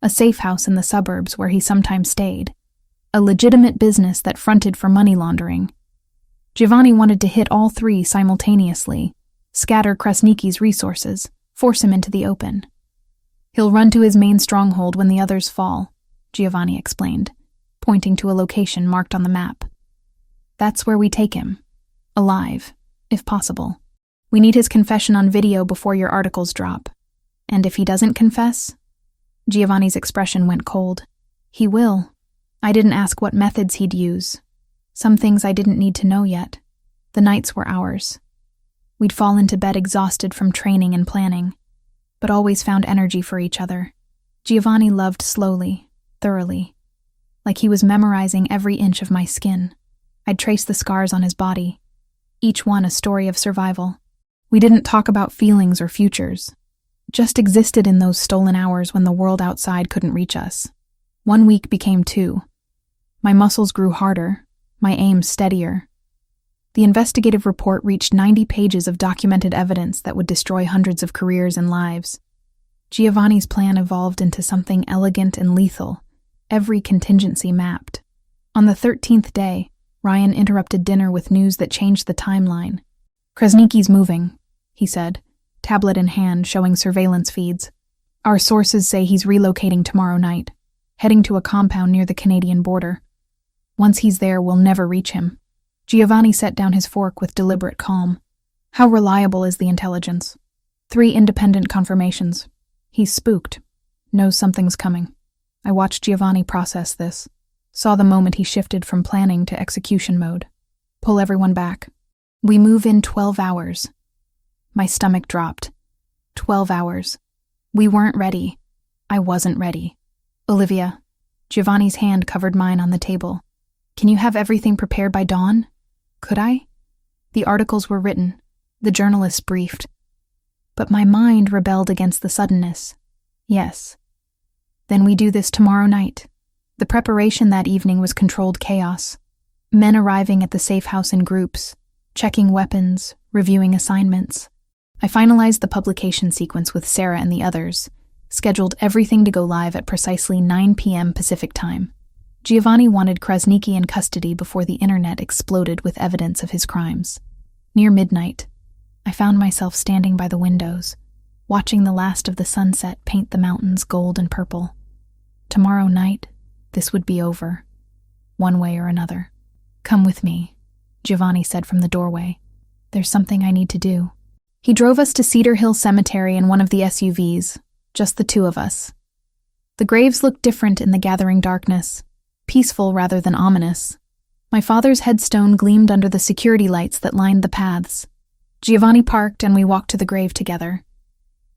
A safe house in the suburbs where he sometimes stayed. A legitimate business that fronted for money laundering. Giovanni wanted to hit all 3 simultaneously, scatter Krasniki's resources, force him into the open. He'll run to his main stronghold when the others fall, Giovanni explained, pointing to a location marked on the map. That's where we take him. Alive, if possible. We need his confession on video before your articles drop. And if he doesn't confess? Giovanni's expression went cold. He will. I didn't ask what methods he'd use. Some things I didn't need to know yet. The nights were ours. We'd fall into bed exhausted from training and planning, but always found energy for each other. Giovanni loved slowly, thoroughly, like he was memorizing every inch of my skin. I'd trace the scars on his body, each one a story of survival. We didn't talk about feelings or futures, just existed in those stolen hours when the world outside couldn't reach us. 1 week became 2. My muscles grew harder, my aim steadier. The investigative report reached 90 pages of documented evidence that would destroy hundreds of careers and lives. Giovanni's plan evolved into something elegant and lethal, every contingency mapped. On the 13th day, Ryan interrupted dinner with news that changed the timeline. Krasniki's moving, he said, tablet in hand showing surveillance feeds. Our sources say he's relocating tomorrow night, heading to a compound near the Canadian border. Once he's there, we'll never reach him. Giovanni set down his fork with deliberate calm. How reliable is the intelligence? 3 independent confirmations. He's spooked. Knows something's coming. I watched Giovanni process this. Saw the moment he shifted from planning to execution mode. Pull everyone back. We move in 12 hours. My stomach dropped. 12 hours. We weren't ready. I wasn't ready. Olivia. Giovanni's hand covered mine on the table. Can you have everything prepared by dawn? Could I? The articles were written, the journalists briefed. But my mind rebelled against the suddenness. Yes. Then we do this tomorrow night. The preparation that evening was controlled chaos. Men arriving at the safe house in groups, checking weapons, reviewing assignments. I finalized the publication sequence with Sarah and the others, scheduled everything to go live at precisely 9 p.m. Pacific time. Giovanni wanted Krasniki in custody before the internet exploded with evidence of his crimes. Near midnight, I found myself standing by the windows, watching the last of the sunset paint the mountains gold and purple. Tomorrow night, this would be over, one way or another. "Come with me," Giovanni said from the doorway. "There's something I need to do." He drove us to Cedar Hill Cemetery in one of the SUVs, just the two of us. The graves looked different in the gathering darkness, peaceful rather than ominous. My father's headstone gleamed under the security lights that lined the paths. Giovanni parked and we walked to the grave together.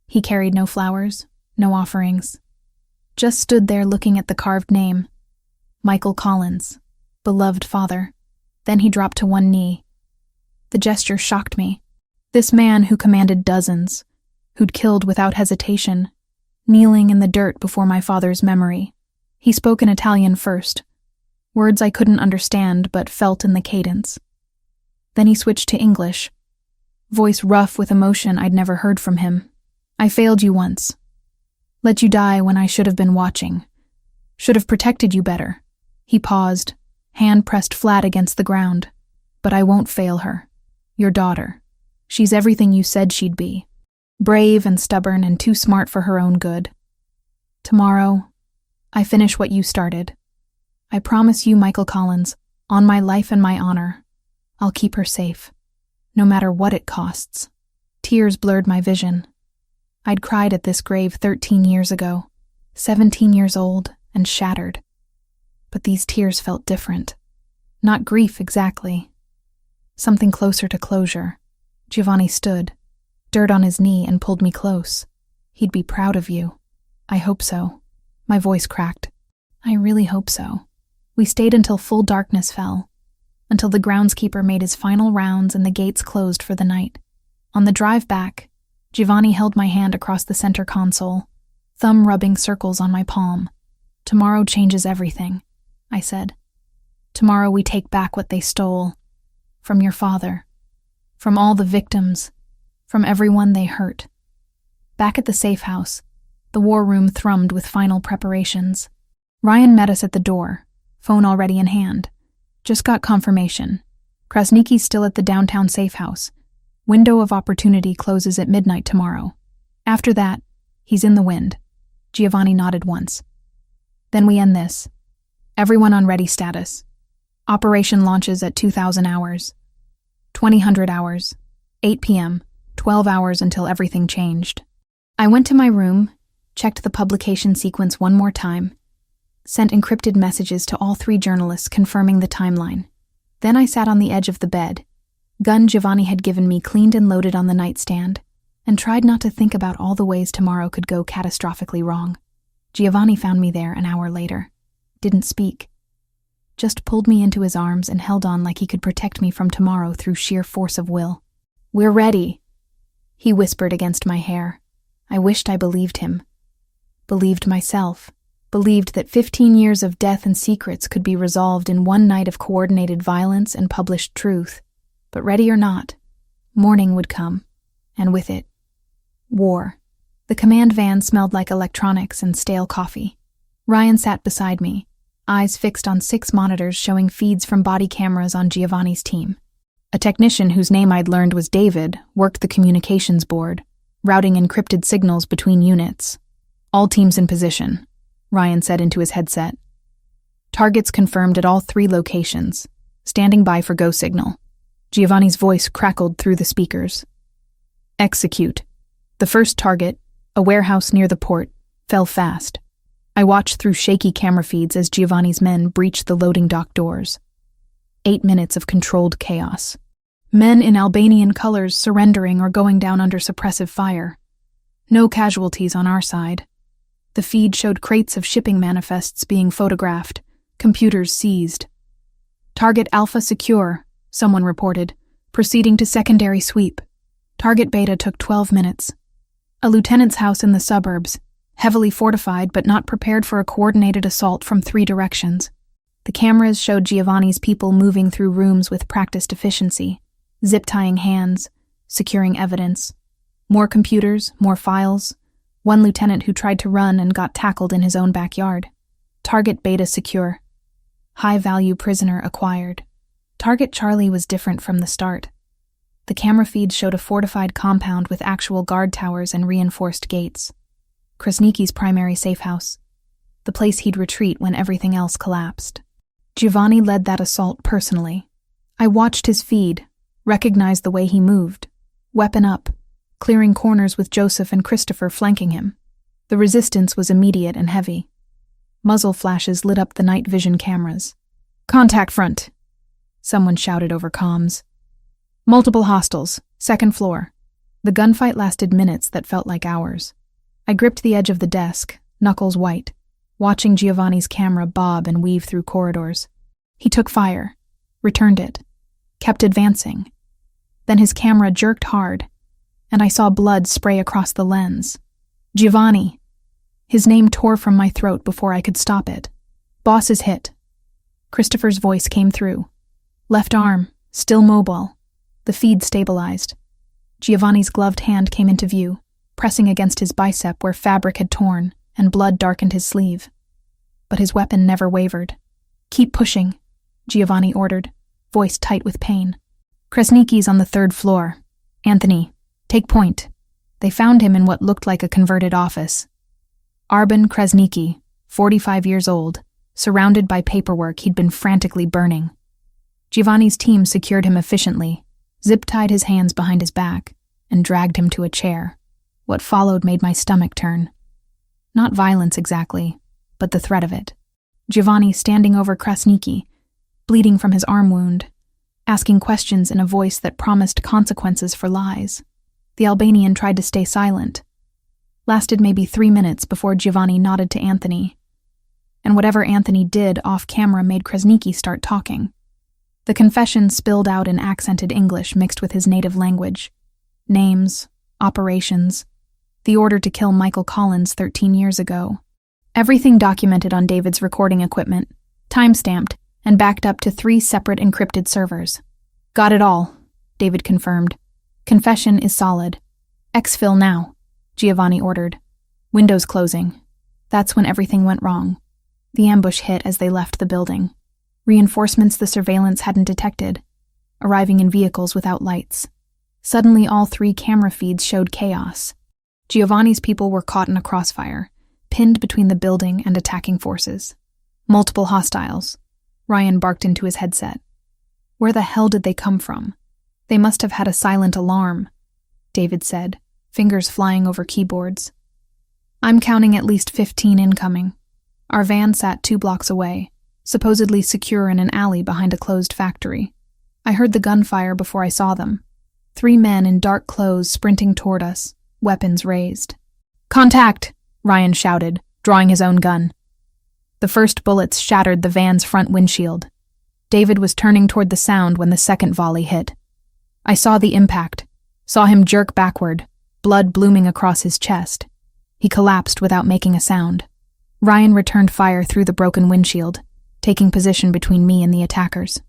He carried no flowers, no offerings. Just stood there looking at the carved name, Michael Collins, beloved father. Then he dropped to one knee. The gesture shocked me. This man who commanded dozens, who'd killed without hesitation, kneeling in the dirt before my father's memory. He spoke in Italian first, words I couldn't understand but felt in the cadence. Then he switched to English, voice rough with emotion I'd never heard from him. "I failed you once. Let you die when I should have been watching. Should have protected you better." He paused, hand pressed flat against the ground. "But I won't fail her. Your daughter. She's everything you said she'd be. Brave and stubborn and too smart for her own good. Tomorrow, I finish what you started. I promise you, Michael Collins, on my life and my honor, I'll keep her safe, no matter what it costs." Tears blurred my vision. I'd cried at this grave 13 years ago, 17 years old and shattered. But these tears felt different. Not grief exactly. Something closer to closure. Giovanni stood, dirt on his knee, and pulled me close. "He'd be proud of you." "I hope so." My voice cracked. "I really hope so." We stayed until full darkness fell, until the groundskeeper made his final rounds and the gates closed for the night. On the drive back, Giovanni held my hand across the center console, thumb rubbing circles on my palm. "Tomorrow changes everything," I said. "Tomorrow we take back what they stole. From your father. From all the victims. From everyone they hurt." Back at the safe house, the war room thrummed with final preparations. Ryan met us at the door, phone already in hand. "Just got confirmation. Krasnicki's still at the downtown safe house. Window of opportunity closes at midnight tomorrow. After that, he's in the wind." Giovanni nodded once. "Then we end this. Everyone on ready status. Operation launches at 2000 hours. 2000 hours. 8 p.m. 12 hours until everything changed." I went to my room, checked the publication sequence one more time, sent encrypted messages to all 3 journalists confirming the timeline. Then I sat on the edge of the bed, gun Giovanni had given me cleaned and loaded on the nightstand, and tried not to think about all the ways tomorrow could go catastrophically wrong. Giovanni found me there an hour later. Didn't speak. Just pulled me into his arms and held on like he could protect me from tomorrow through sheer force of will. "We're ready," he whispered against my hair. I wished I believed him. Believed myself. Believed that 15 years of death and secrets could be resolved in one night of coordinated violence and published truth. But ready or not, morning would come, and with it, war. The command van smelled like electronics and stale coffee. Ryan sat beside me, eyes fixed on 6 monitors showing feeds from body cameras on Giovanni's team. A technician whose name I'd learned was David worked the communications board, routing encrypted signals between units. "All teams in position," Ryan said into his headset. "Targets confirmed at all 3 locations, standing by for go signal." Giovanni's voice crackled through the speakers. "Execute." The first target, a warehouse near the port, fell fast. I watched through shaky camera feeds as Giovanni's men breached the loading dock doors. 8 minutes of controlled chaos. Men in Albanian colors surrendering or going down under suppressive fire. No casualties on our side. The feed showed crates of shipping manifests being photographed, computers seized. "Target Alpha secure," someone reported, proceeding to secondary sweep. Target Beta took 12 minutes. A lieutenant's house in the suburbs, heavily fortified but not prepared for a coordinated assault from 3 directions. The cameras showed Giovanni's people moving through rooms with practiced efficiency, zip-tying hands, securing evidence. More computers, more files. One lieutenant who tried to run and got tackled in his own backyard. Target Beta secure. High-value prisoner acquired. Target Charlie was different from the start. The camera feed showed a fortified compound with actual guard towers and reinforced gates. Krasnicki's primary safe house. the place he'd retreat when everything else collapsed. Giovanni led that assault personally. I watched his feed, recognized the way he moved, weapon up, clearing corners with Joseph and Christopher flanking him. The resistance was immediate and heavy. Muzzle flashes lit up the night vision cameras. "Contact front," someone shouted over comms. "Multiple hostiles, second floor." The gunfight lasted minutes that felt like hours. I gripped the edge of the desk, knuckles white, watching Giovanni's camera bob and weave through corridors. He took fire, returned it, kept advancing. Then his camera jerked hard, and I saw blood spray across the lens. "Giovanni!" His name tore from my throat before I could stop it. "Boss is hit." Christopher's voice came through. Left arm, still mobile. The feed stabilized. Giovanni's gloved hand came into view, pressing against his bicep where fabric had torn and blood darkened his sleeve. But his weapon never wavered. "Keep pushing," Giovanni ordered, voice tight with pain. "Kresnicki's on the third floor. Anthony, take point." They found him in what looked like a converted office. Arben Kresnicki, 45 years old, surrounded by paperwork he'd been frantically burning. Giovanni's team secured him efficiently, zip-tied his hands behind his back, and dragged him to a chair. What followed made my stomach turn. Not violence exactly, but the threat of it. Giovanni standing over Kresnicki, bleeding from his arm wound, asking questions in a voice that promised consequences for lies. The Albanian tried to stay silent. Lasted maybe 3 minutes before Giovanni nodded to Anthony. And whatever Anthony did off-camera made Kresnicki start talking. The confession spilled out in accented English mixed with his native language. Names, operations, the order to kill Michael Collins 13 years ago. Everything documented on David's recording equipment, time-stamped, and backed up to 3 separate encrypted servers. "Got it all," David confirmed. "Confession is solid. Exfil now," Giovanni ordered. Windows closing. That's when everything went wrong. The ambush hit as they left the building. Reinforcements the surveillance hadn't detected, arriving in vehicles without lights. Suddenly all 3 camera feeds showed chaos. Giovanni's people were caught in a crossfire, pinned between the building and attacking forces. Multiple hostiles. Ryan barked into his headset. Where the hell did they come from? They must have had a silent alarm, David said, fingers flying over keyboards. I'm counting at least 15 incoming. Our van sat 2 blocks away, supposedly secure in an alley behind a closed factory. I heard the gunfire before I saw them. 3 men in dark clothes sprinting toward us, weapons raised. "Contact!" Ryan shouted, drawing his own gun. The first bullets shattered the van's front windshield. David was turning toward the sound when the second volley hit. I saw the impact, saw him jerk backward, blood blooming across his chest. He collapsed without making a sound. Ryan returned fire through the broken windshield, taking position between me and the attackers.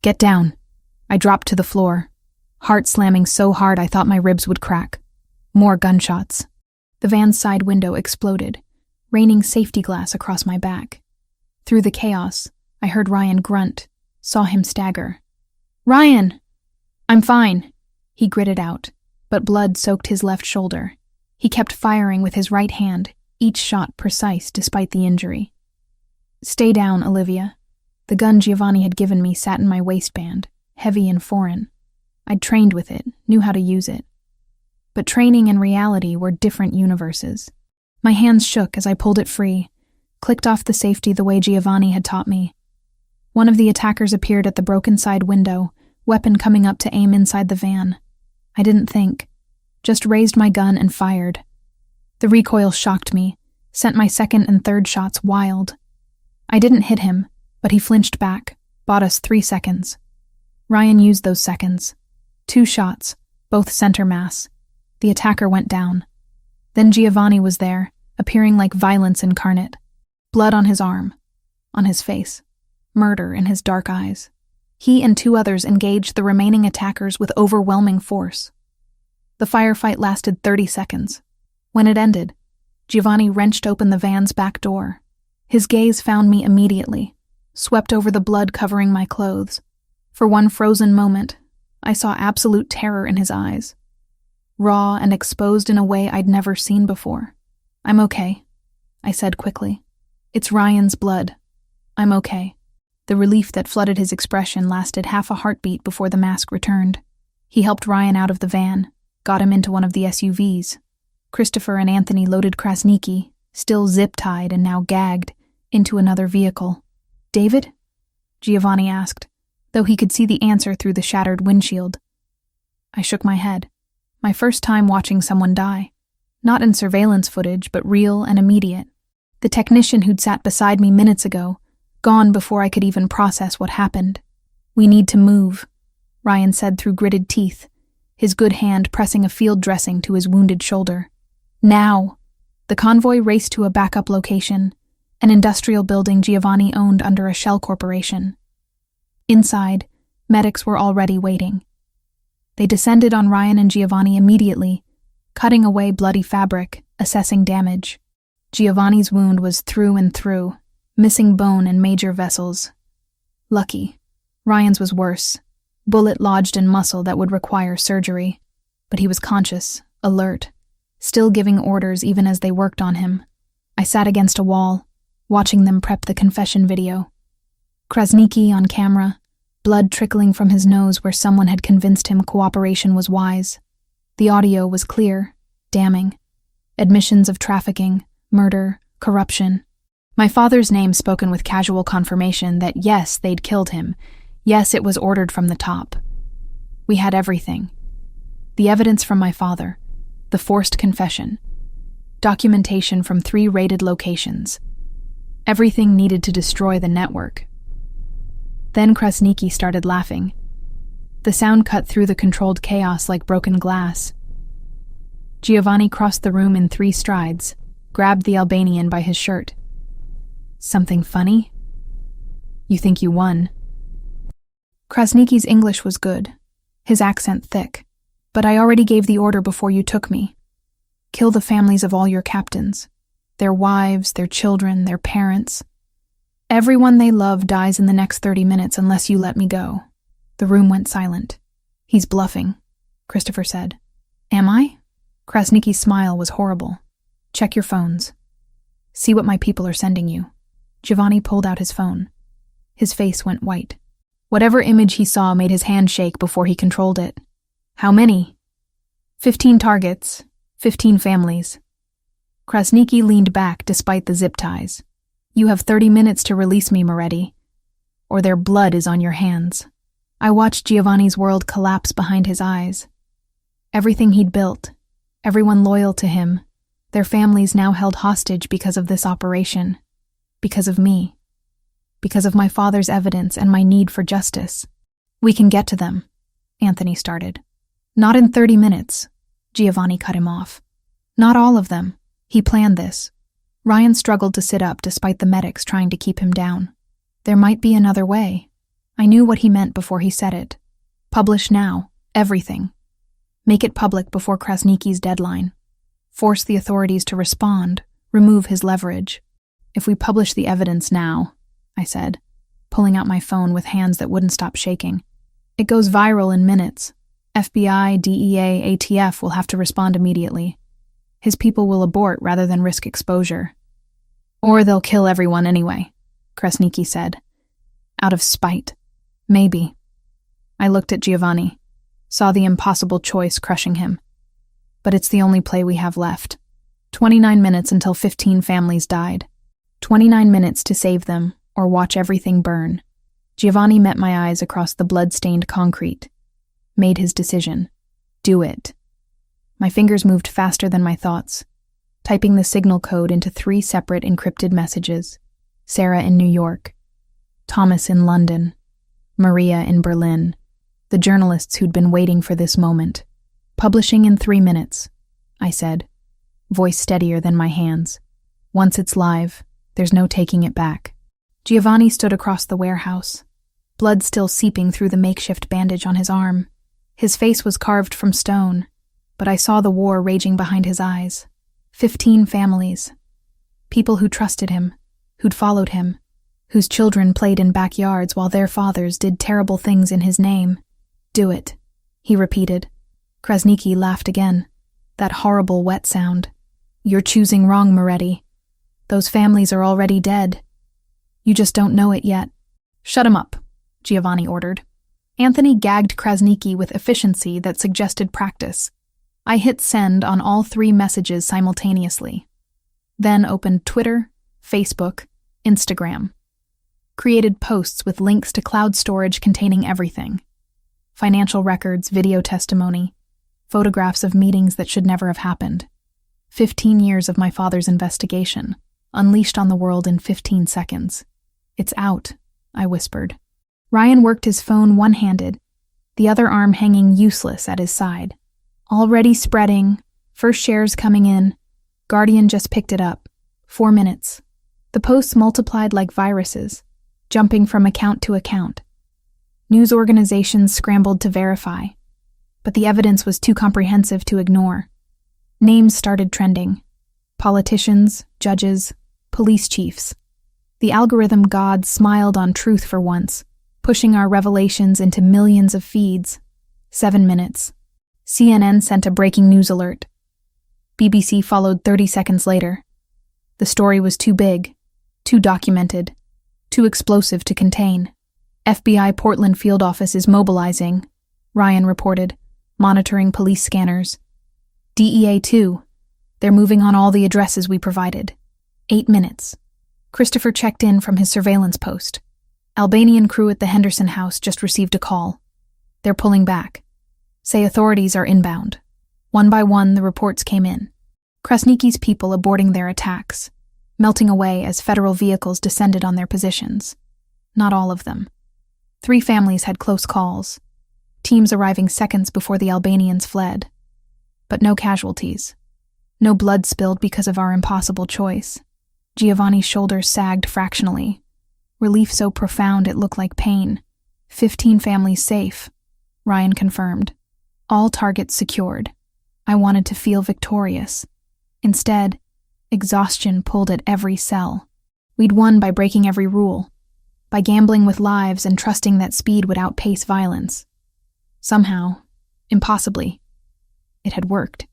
"Get down." I dropped to the floor, heart slamming so hard I thought my ribs would crack. More gunshots. The van's side window exploded, raining safety glass across my back. Through the chaos, I heard Ryan grunt, saw him stagger. "Ryan!" "I'm fine," he gritted out, but blood soaked his left shoulder. He kept firing with his right hand, each shot precise despite the injury. "Stay down, Olivia." The gun Giovanni had given me sat in my waistband, heavy and foreign. I'd trained with it, knew how to use it. But training and reality were different universes. My hands shook as I pulled it free, clicked off the safety the way Giovanni had taught me. One of the attackers appeared at the broken side window, weapon coming up to aim inside the van. I didn't think, just raised my gun and fired. The recoil shocked me, sent my second and third shots wild. I didn't hit him, but he flinched back, bought us 3 seconds. Ryan used those seconds. 2 shots, both center mass. The attacker went down. Then Giovanni was there, appearing like violence incarnate. Blood on his arm, on his face, murder in his dark eyes. He and 2 others engaged the remaining attackers with overwhelming force. The firefight lasted 30 seconds. When it ended, Giovanni wrenched open the van's back door. His gaze found me immediately, swept over the blood covering my clothes. For one frozen moment, I saw absolute terror in his eyes. Raw and exposed in a way I'd never seen before. "I'm okay," I said quickly. It's Ryan's blood. I'm okay. The relief that flooded his expression lasted half a heartbeat before the mask returned. He helped Ryan out of the van, got him into one of the SUVs. Christopher and Anthony loaded Krasniki, still zip-tied and now gagged, into another vehicle. David? Giovanni asked, though he could see the answer through the shattered windshield. I shook my head. My first time watching someone die. Not in surveillance footage, but real and immediate. The technician who'd sat beside me minutes ago, gone before I could even process what happened. We need to move, Ryan said through gritted teeth, his good hand pressing a field dressing to his wounded shoulder. Now! The convoy raced to a backup location, an industrial building Giovanni owned under a shell corporation. Inside, medics were already waiting. They descended on Ryan and Giovanni immediately, cutting away bloody fabric, assessing damage. Giovanni's wound was through and through, missing bone and major vessels. Lucky. Ryan's was worse, bullet lodged in muscle that would require surgery. But he was conscious, alert, still giving orders even as they worked on him. I sat against a wall, watching them prep the confession video. Krasniki on camera, blood trickling from his nose where someone had convinced him cooperation was wise. The audio was clear, damning. Admissions of trafficking, murder, corruption. My father's name spoken with casual confirmation that yes, they'd killed him. Yes, it was ordered from the top. We had everything. The evidence from my father, the forced confession, documentation from 3 raided locations. Everything needed to destroy the network. Then Krasniki started laughing. The sound cut through the controlled chaos like broken glass. Giovanni crossed the room in 3 strides, grabbed the Albanian by his shirt. Something funny? You think you won? Krasniki's English was good, his accent thick. But I already gave the order before you took me. Kill the families of all your captains. Their wives, their children, their parents. Everyone they love dies in the next 30 minutes unless you let me go. The room went silent. He's bluffing, Christopher said. Am I? Krasniki's smile was horrible. Check your phones. See what my people are sending you. Giovanni pulled out his phone. His face went white. Whatever image he saw made his hand shake before he controlled it. How many? 15 targets, 15 families. Krasniki leaned back despite the zip ties. You have 30 minutes to release me, Moretti, or their blood is on your hands. I watched Giovanni's world collapse behind his eyes. Everything he'd built, everyone loyal to him, their families now held hostage because of this operation, because of me, because of my father's evidence and my need for justice. We can get to them, Anthony started. Not in 30 minutes, Giovanni cut him off. Not all of them. He planned this. Ryan struggled to sit up despite the medics trying to keep him down. There might be another way. I knew what he meant before he said it. Publish now, everything. Make it public before Krasniki's deadline. Force the authorities to respond, remove his leverage. If we publish the evidence now, I said, pulling out my phone with hands that wouldn't stop shaking. It goes viral in minutes. FBI, DEA, ATF will have to respond immediately. His people will abort rather than risk exposure. Or they'll kill everyone anyway, Krasniki said. Out of spite. Maybe. I looked at Giovanni, saw the impossible choice crushing him. But it's the only play we have left. 29 minutes until 15 families died. 29 minutes to save them, or watch everything burn. Giovanni met my eyes across the blood-stained concrete. Made his decision. Do it. My fingers moved faster than my thoughts, typing the signal code into 3 separate encrypted messages. Sarah in New York, Thomas in London, Maria in Berlin, the journalists who'd been waiting for this moment. Publishing in 3 minutes, I said, voice steadier than my hands. Once it's live, there's no taking it back. Giovanni stood across the warehouse, blood still seeping through the makeshift bandage on his arm. His face was carved from stone, but I saw the war raging behind his eyes. 15 families. People who trusted him, who'd followed him, whose children played in backyards while their fathers did terrible things in his name. Do it, he repeated. Krasniki laughed again. That horrible wet sound. You're choosing wrong, Moretti. Those families are already dead. You just don't know it yet. Shut him up, Giovanni ordered. Anthony gagged Krasniqi with efficiency that suggested practice. I hit send on all 3 messages simultaneously. Then opened Twitter, Facebook, Instagram. Created posts with links to cloud storage containing everything. Financial records, video testimony, photographs of meetings that should never have happened. 15 years of my father's investigation, unleashed on the world in 15 seconds. It's out, I whispered. Ryan worked his phone one-handed, the other arm hanging useless at his side. Already spreading, first shares coming in. Guardian just picked it up. 4 minutes. The posts multiplied like viruses, jumping from account to account. News organizations scrambled to verify, but the evidence was too comprehensive to ignore. Names started trending. Politicians, judges, police chiefs. The algorithm god smiled on truth for once, pushing our revelations into millions of feeds. 7 minutes. CNN sent a breaking news alert. BBC followed 30 seconds later. The story was too big, too documented, too explosive to contain. FBI Portland field office is mobilizing, Ryan reported, monitoring police scanners. DEA too. They're moving on all the addresses we provided. 8 minutes. Christopher checked in from his surveillance post. Albanian crew at the Henderson house just received a call. They're pulling back. Say authorities are inbound. One by one, the reports came in. Krasniqi's people aborting their attacks, melting away as federal vehicles descended on their positions. Not all of them. 3 families had close calls, teams arriving seconds before the Albanians fled. But no casualties. No blood spilled because of our impossible choice. Giovanni's shoulders sagged fractionally. Relief so profound it looked like pain. 15 families safe, Ryan confirmed. All targets secured. I wanted to feel victorious. Instead, exhaustion pulled at every cell. We'd won by breaking every rule, by gambling with lives and trusting that speed would outpace violence. Somehow, impossibly, it had worked.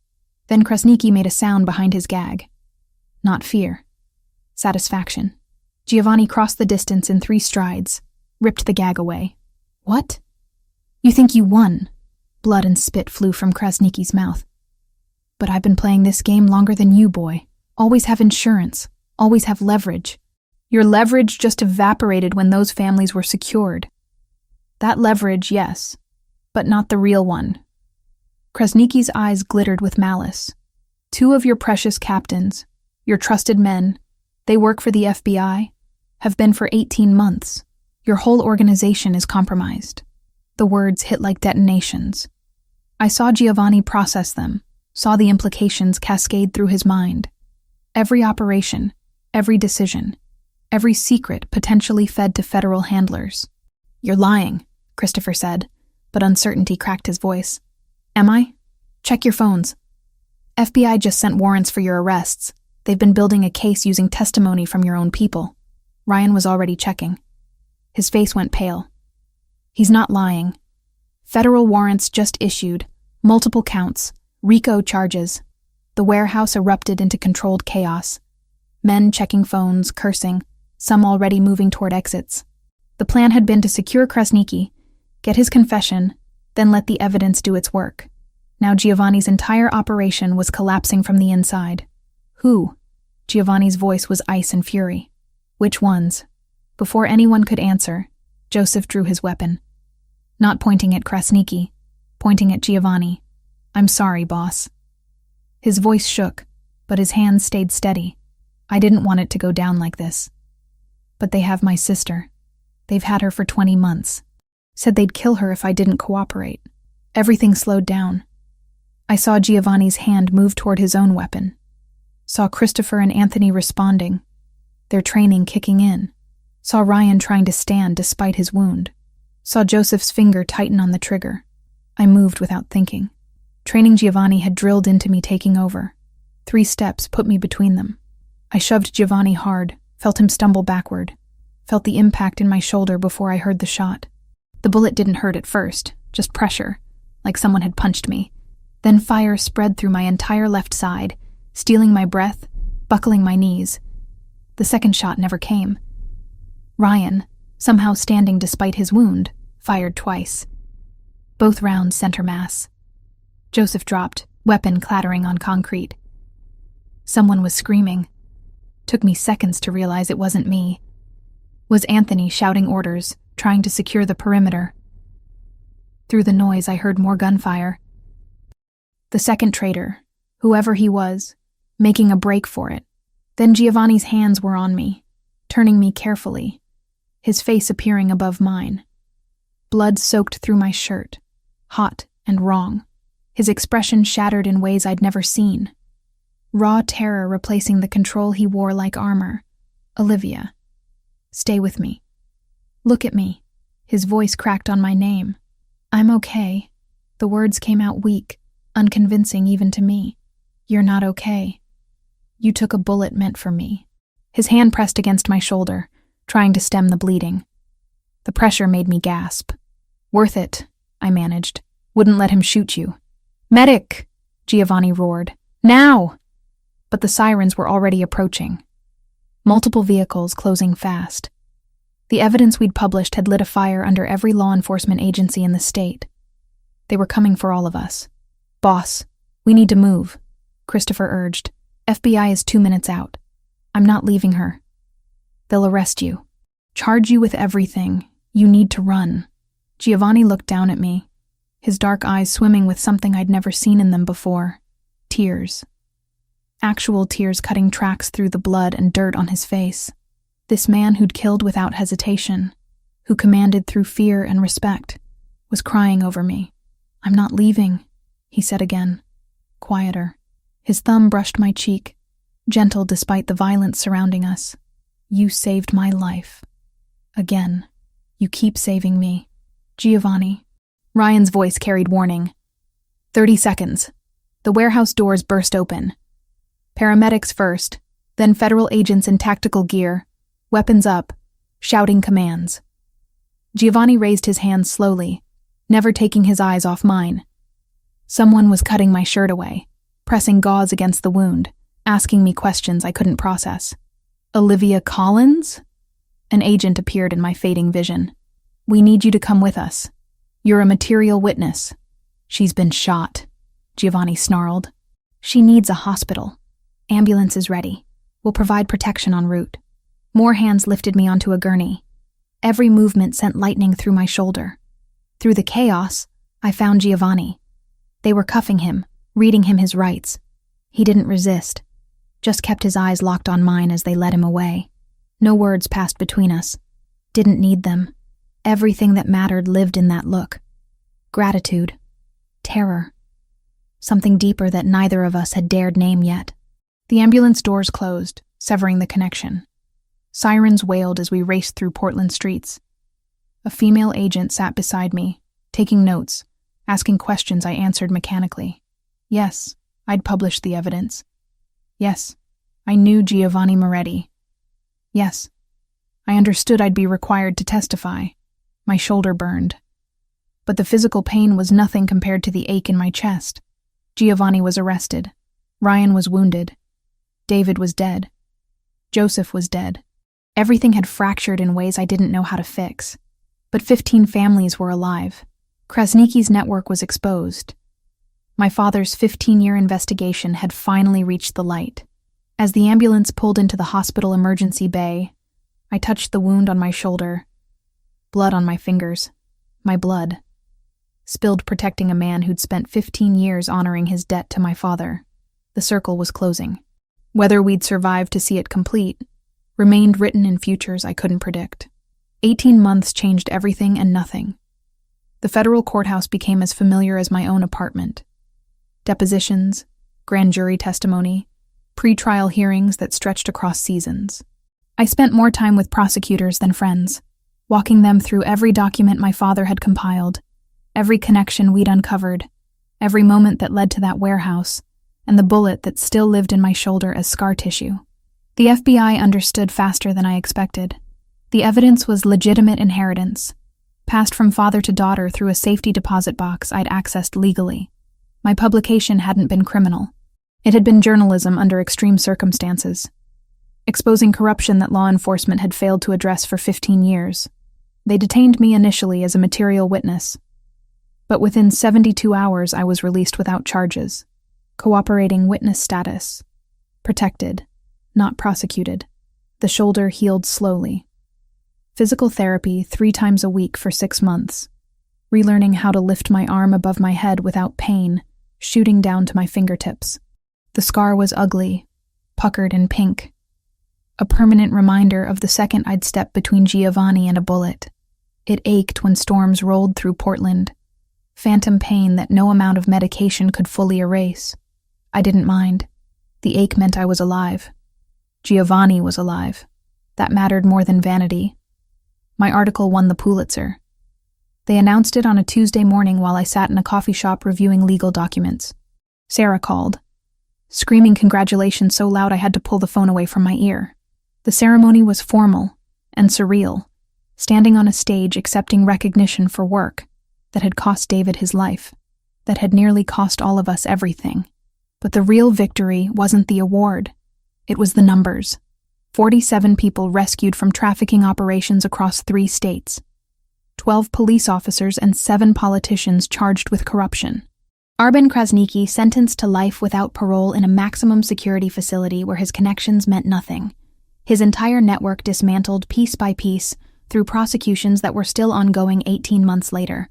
Then Krasniqi made a sound behind his gag. Not fear. Satisfaction. Giovanni crossed the distance in 3 strides, ripped the gag away. What? You think you won? Blood and spit flew from Krasniqi's mouth. But I've been playing this game longer than you, boy. Always have insurance. Always have leverage. Your leverage just evaporated when those families were secured. That leverage, yes, but not the real one. Krasniqi's eyes glittered with malice. 2 of your precious captains, your trusted men, they work for the FBI, have been for 18 months. Your whole organization is compromised. The words hit like detonations. I saw Giovanni process them, saw the implications cascade through his mind. Every operation, every decision, every secret potentially fed to federal handlers. You're lying, Christopher said, but uncertainty cracked his voice. Am I? Check your phones. FBI just sent warrants for your arrests. They've been building a case using testimony from your own people. Ryan was already checking. His face went pale. He's not lying. Federal warrants just issued, multiple counts, RICO charges. The warehouse erupted into controlled chaos. Men checking phones, cursing, some already moving toward exits. The plan had been to secure Krasniqi, get his confession, then let the evidence do its work. Now Giovanni's entire operation was collapsing from the inside. Who? Giovanni's voice was ice and fury. Which ones? Before anyone could answer, Joseph drew his weapon. Not pointing at Krasniqi, pointing at Giovanni. I'm sorry, boss. His voice shook, but his hands stayed steady. I didn't want it to go down like this. But they have my sister. They've had her for 20 months. Said they'd kill her if I didn't cooperate. Everything slowed down. I saw Giovanni's hand move toward his own weapon. Saw Christopher and Anthony responding, their training kicking in. Saw Ryan trying to stand despite his wound. Saw Joseph's finger tighten on the trigger. I moved without thinking. Training Giovanni had drilled into me taking over. 3 steps put me between them. I shoved Giovanni hard, felt him stumble backward, felt the impact in my shoulder before I heard the shot. The bullet didn't hurt at first, just pressure, like someone had punched me. Then fire spread through my entire left side, stealing my breath, buckling my knees. The second shot never came. Ryan, somehow standing despite his wound, fired twice. Both rounds center mass. Joseph dropped, weapon clattering on concrete. Someone was screaming. Took me seconds to realize it wasn't me. Was Anthony shouting orders, trying to secure the perimeter? Through the noise, I heard more gunfire. The second traitor, whoever he was, making a break for it. Then Giovanni's hands were on me, turning me carefully, his face appearing above mine. Blood soaked through my shirt, hot and wrong, his expression shattered in ways I'd never seen. Raw terror replacing the control he wore like armor. Olivia. Stay with me. Look at me. His voice cracked on my name. I'm okay. The words came out weak, unconvincing even to me. You're not okay. You took a bullet meant for me. His hand pressed against my shoulder, trying to stem the bleeding. The pressure made me gasp. Worth it, I managed. Wouldn't let him shoot you. Medic! Giovanni roared. Now! But the sirens were already approaching. Multiple vehicles closing fast. The evidence we'd published had lit a fire under every law enforcement agency in the state. They were coming for all of us. Boss, we need to move, Christopher urged. FBI is 2 minutes out. I'm not leaving her. They'll arrest you. Charge you with everything. You need to run. Giovanni looked down at me, his dark eyes swimming with something I'd never seen in them before. Tears. Actual tears cutting tracks through the blood and dirt on his face. This man who'd killed without hesitation, who commanded through fear and respect, was crying over me. I'm not leaving, he said again, quieter. His thumb brushed my cheek, gentle despite the violence surrounding us. You saved my life. Again. You keep saving me. Giovanni. Ryan's voice carried warning. 30 seconds. The warehouse doors burst open. Paramedics first, then federal agents in tactical gear, weapons up, shouting commands. Giovanni raised his hands slowly, never taking his eyes off mine. Someone was cutting my shirt away, pressing gauze against the wound, asking me questions I couldn't process. Olivia Collins? An agent appeared in my fading vision. We need you to come with us. You're a material witness. She's been shot, Giovanni snarled. She needs a hospital. Ambulance is ready. We'll provide protection en route. More hands lifted me onto a gurney. Every movement sent lightning through my shoulder. Through the chaos, I found Giovanni. They were cuffing him, reading him his rights. He didn't resist, just kept his eyes locked on mine as they led him away. No words passed between us. Didn't need them. Everything that mattered lived in that look. Gratitude. Terror. Something deeper that neither of us had dared name yet. The ambulance doors closed, severing the connection. Sirens wailed as we raced through Portland streets. A female agent sat beside me, taking notes, asking questions I answered mechanically. Yes, I'd published the evidence. Yes, I knew Giovanni Moretti. Yes, I understood I'd be required to testify. My shoulder burned. But the physical pain was nothing compared to the ache in my chest. Giovanni was arrested. Ryan was wounded. David was dead. Joseph was dead. Everything had fractured in ways I didn't know how to fix. But 15 families were alive. Krasniki's network was exposed. My father's 15-year investigation had finally reached the light. As the ambulance pulled into the hospital emergency bay, I touched the wound on my shoulder. Blood on my fingers. My blood. Spilled protecting a man who'd spent 15 years honoring his debt to my father. The circle was closing. Whether we'd survive to see it complete remained written in futures I couldn't predict. 18 months changed everything and nothing. The federal courthouse became as familiar as my own apartment. Depositions, grand jury testimony, pre-trial hearings that stretched across seasons. I spent more time with prosecutors than friends, walking them through every document my father had compiled, every connection we'd uncovered, every moment that led to that warehouse, and the bullet that still lived in my shoulder as scar tissue. The FBI understood faster than I expected. The evidence was legitimate inheritance, passed from father to daughter through a safety deposit box I'd accessed legally. My publication hadn't been criminal. It had been journalism under extreme circumstances. exposing corruption that law enforcement had failed to address for 15 years. They detained me initially as a material witness, but within 72 hours I was released without charges. Cooperating witness status. Protected, not prosecuted. The shoulder healed slowly. Physical therapy 3 times a week for 6 months. Relearning how to lift my arm above my head without pain, shooting down to my fingertips. The scar was ugly, puckered and pink. A permanent reminder of the second I'd stepped between Giovanni and a bullet. It ached when storms rolled through Portland. Phantom pain that no amount of medication could fully erase. I didn't mind. The ache meant I was alive. Giovanni was alive. That mattered more than vanity. My article won the Pulitzer. They announced it on a Tuesday morning while I sat in a coffee shop reviewing legal documents. Sarah called, screaming congratulations so loud I had to pull the phone away from my ear. The ceremony was formal and surreal, standing on a stage accepting recognition for work that had cost David his life, that had nearly cost all of us everything. But the real victory wasn't the award. It was the numbers. 47 people rescued from trafficking operations across 3 states. 12 police officers and 7 politicians charged with corruption. Arben Krasniqi sentenced to life without parole in a maximum security facility where his connections meant nothing. His entire network dismantled piece by piece through prosecutions that were still ongoing 18 months later.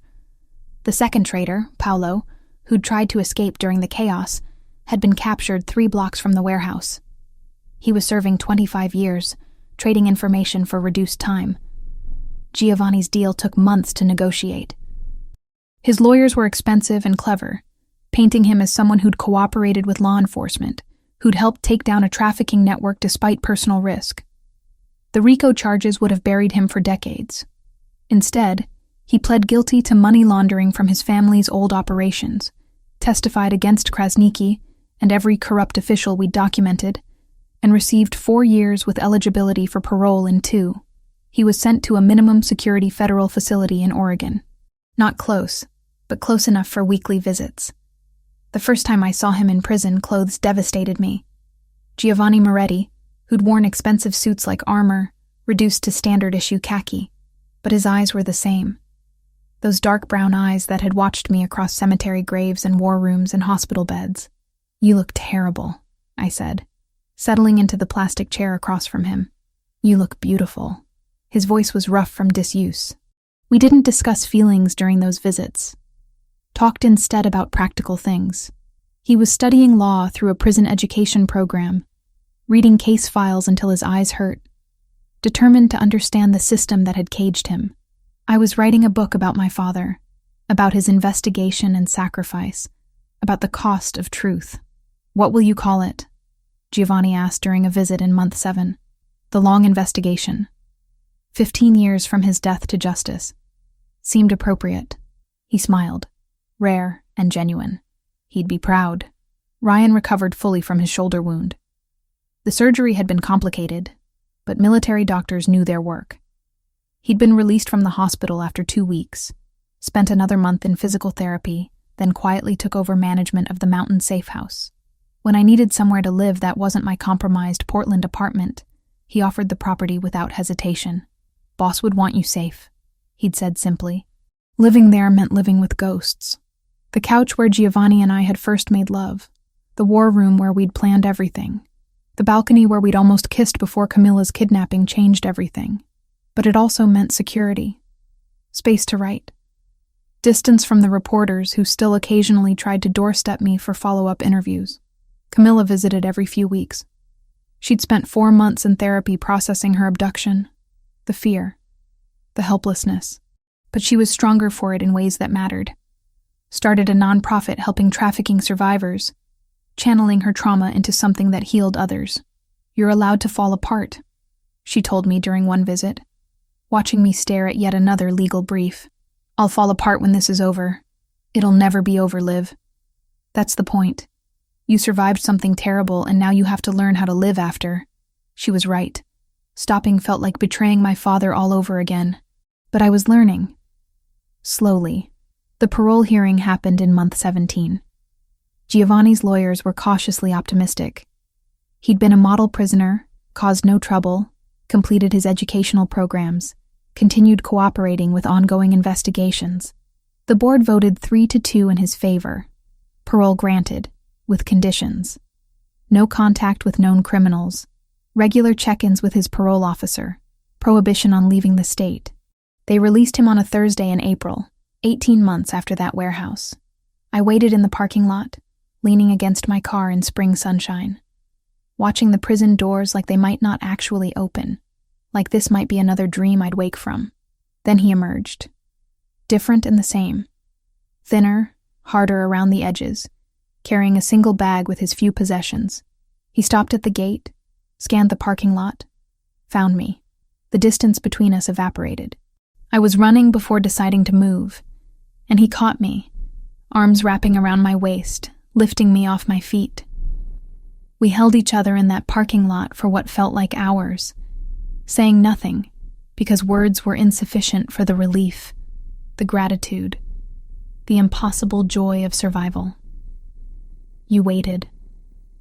The second traitor, Paolo, who'd tried to escape during the chaos, had been captured 3 blocks from the warehouse. He was serving 25 years, trading information for reduced time. Giovanni's deal took months to negotiate. His lawyers were expensive and clever, painting him as someone who'd cooperated with law enforcement, who'd helped take down a trafficking network despite personal risk. The RICO charges would have buried him for decades. Instead, he pled guilty to money laundering from his family's old operations, testified against Krasniqi and every corrupt official we'd documented, and received 4 years with eligibility for parole in 2. He was sent to a minimum security federal facility in Oregon. Not close, but close enough for weekly visits. The first time I saw him in prison, clothes devastated me. Giovanni Moretti, who'd worn expensive suits like armor, reduced to standard-issue khaki, but his eyes were the same. Those dark brown eyes that had watched me across cemetery graves and war rooms and hospital beds. "You look terrible," I said, settling into the plastic chair across from him. "You look beautiful." His voice was rough from disuse. We didn't discuss feelings during those visits. Talked instead about practical things. He was studying law through a prison education program, reading case files until his eyes hurt, determined to understand the system that had caged him. I was writing a book about my father, about his investigation and sacrifice, about the cost of truth. "What will you call it?" Giovanni asked during a visit in month 7. "The long investigation." 15 years from his death to justice. Seemed appropriate. He smiled, rare and genuine. He'd be proud. Ryan recovered fully from his shoulder wound. The surgery had been complicated, but military doctors knew their work. He'd been released from the hospital after 2 weeks, spent another month in physical therapy, then quietly took over management of the Mountain Safe House. When I needed somewhere to live that wasn't my compromised Portland apartment, he offered the property without hesitation. "Boss would want you safe," he'd said simply. Living there meant living with ghosts. The couch where Giovanni and I had first made love. The war room where we'd planned everything. The balcony where we'd almost kissed before Camilla's kidnapping changed everything. But it also meant security. Space to write. Distance from the reporters who still occasionally tried to doorstep me for follow-up interviews. Camilla visited every few weeks. She'd spent 4 months in therapy processing her abduction. The fear. The helplessness. But she was stronger for it in ways that mattered. Started a nonprofit helping trafficking survivors, channeling her trauma into something that healed others. "You're allowed to fall apart," she told me during one visit, watching me stare at yet another legal brief. "I'll fall apart when this is over. It'll never be over, Liv. That's the point. You survived something terrible and now you have to learn how to live after." She was right. Stopping felt like betraying my father all over again. But I was learning. Slowly. The parole hearing happened in month 17. Giovanni's lawyers were cautiously optimistic. He'd been a model prisoner, caused no trouble, completed his educational programs, continued cooperating with ongoing investigations. The board voted 3-2 in his favor. Parole granted, with conditions. No contact with known criminals, regular check-ins with his parole officer, prohibition on leaving the state. They released him on a Thursday in April, 18 months after that warehouse. I waited in the parking lot, leaning against my car in spring sunshine, watching the prison doors like they might not actually open, like this might be another dream I'd wake from. Then he emerged. Different and the same. Thinner, harder around the edges, carrying a single bag with his few possessions. He stopped at the gate, scanned the parking lot, found me. The distance between us evaporated. I was running before deciding to move, and he caught me, arms wrapping around my waist, lifting me off my feet. We held each other in that parking lot for what felt like hours, saying nothing because words were insufficient for the relief, the gratitude, the impossible joy of survival. "You waited,"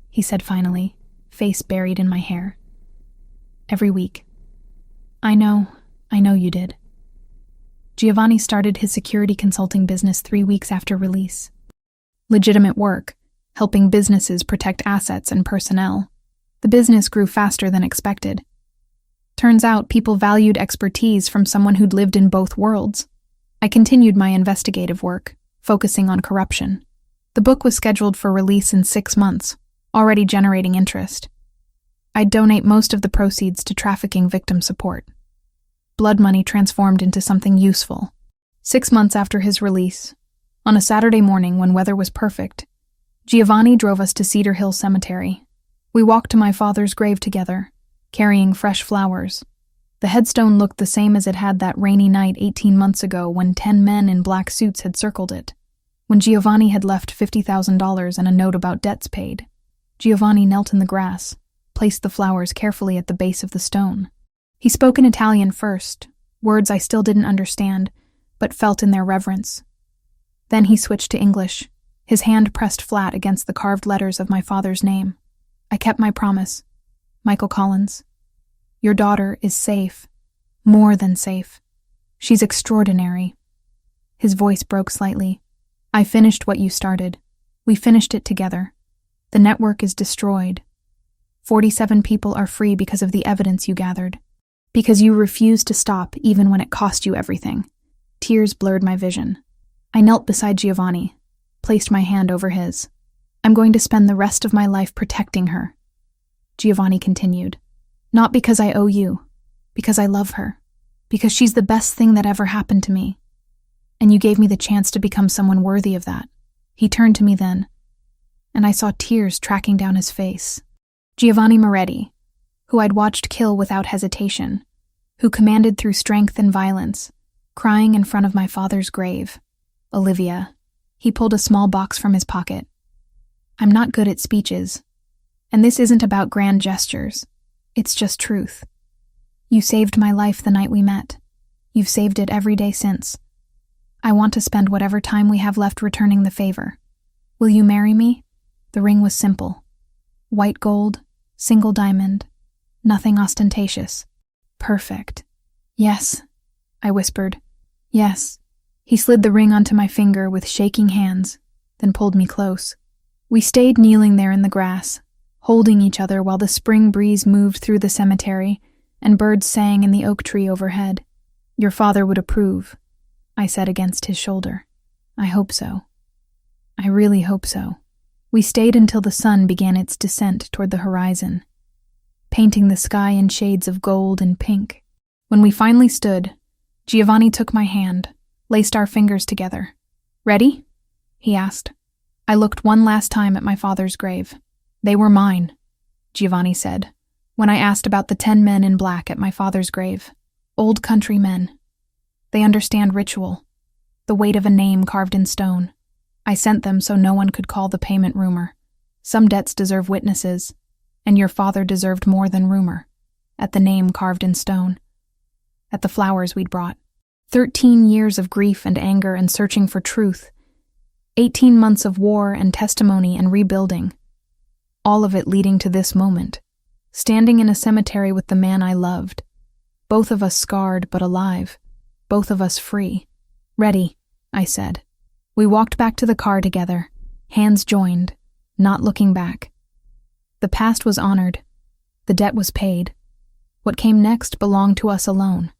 he said finally, face buried in my hair. "Every week. I know you did." Giovanni started his security consulting business 3 weeks after release. Legitimate work, helping businesses protect assets and personnel. The business grew faster than expected. Turns out people valued expertise from someone who'd lived in both worlds. I continued my investigative work, focusing on corruption. The book was scheduled for release in 6 months, already generating interest. I'd donate most of the proceeds to trafficking victim support. Blood money transformed into something useful. 6 months after his release, on a Saturday morning when weather was perfect, Giovanni drove us to Cedar Hill Cemetery. We walked to my father's grave together, carrying fresh flowers. The headstone looked the same as it had that rainy night 18 months ago when 10 men in black suits had circled it. When Giovanni had left $50,000 and a note about debts paid, Giovanni knelt in the grass, placed the flowers carefully at the base of the stone. He spoke in Italian first, words I still didn't understand, but felt in their reverence. Then he switched to English, his hand pressed flat against the carved letters of my father's name. I kept my promise. "Michael Collins, your daughter is safe, more than safe. She's extraordinary." His voice broke slightly. "I finished what you started. We finished it together. The network is destroyed. 47 people are free because of the evidence you gathered. Because you refused to stop even when it cost you everything." Tears blurred my vision. I knelt beside Giovanni, placed my hand over his. "I'm going to spend the rest of my life protecting her." Giovanni continued. "Not because I owe you, because I love her, because she's the best thing that ever happened to me. And you gave me the chance to become someone worthy of that." He turned to me then, and I saw tears tracking down his face. Giovanni Moretti, who I'd watched kill without hesitation, who commanded through strength and violence, crying in front of my father's grave. "Olivia." He pulled a small box from his pocket. "I'm not good at speeches, and this isn't about grand gestures. It's just truth. You saved my life the night we met. You've saved it every day since. I want to spend whatever time we have left returning the favor. Will you marry me?" The ring was simple. White gold, single diamond, nothing ostentatious. "Perfect." "Yes," I whispered. "Yes." He slid the ring onto my finger with shaking hands, then pulled me close. We stayed kneeling there in the grass, holding each other while the spring breeze moved through the cemetery and birds sang in the oak tree overhead. "Your father would approve," I said against his shoulder. "I hope so. I really hope so." We stayed until the sun began its descent toward the horizon, painting the sky in shades of gold and pink. When we finally stood, Giovanni took my hand, laced our fingers together. "Ready?" he asked. I looked one last time at my father's grave. "They were mine," Giovanni said, when I asked about the 10 men in black at my father's grave. "Old country men. They understand ritual, the weight of a name carved in stone. I sent them so no one could call the payment rumor. Some debts deserve witnesses, and your father deserved more than rumor. At the name carved in stone. At the flowers we'd brought. 13 years of grief and anger and searching for truth. 18 months of war and testimony and rebuilding. All of it leading to this moment. standing in a cemetery with the man I loved. Both of us scarred but alive. Both of us free. Ready, I said. We walked back to the car together, hands joined, not looking back. The past was honored. The debt was paid. What came next belonged to us alone.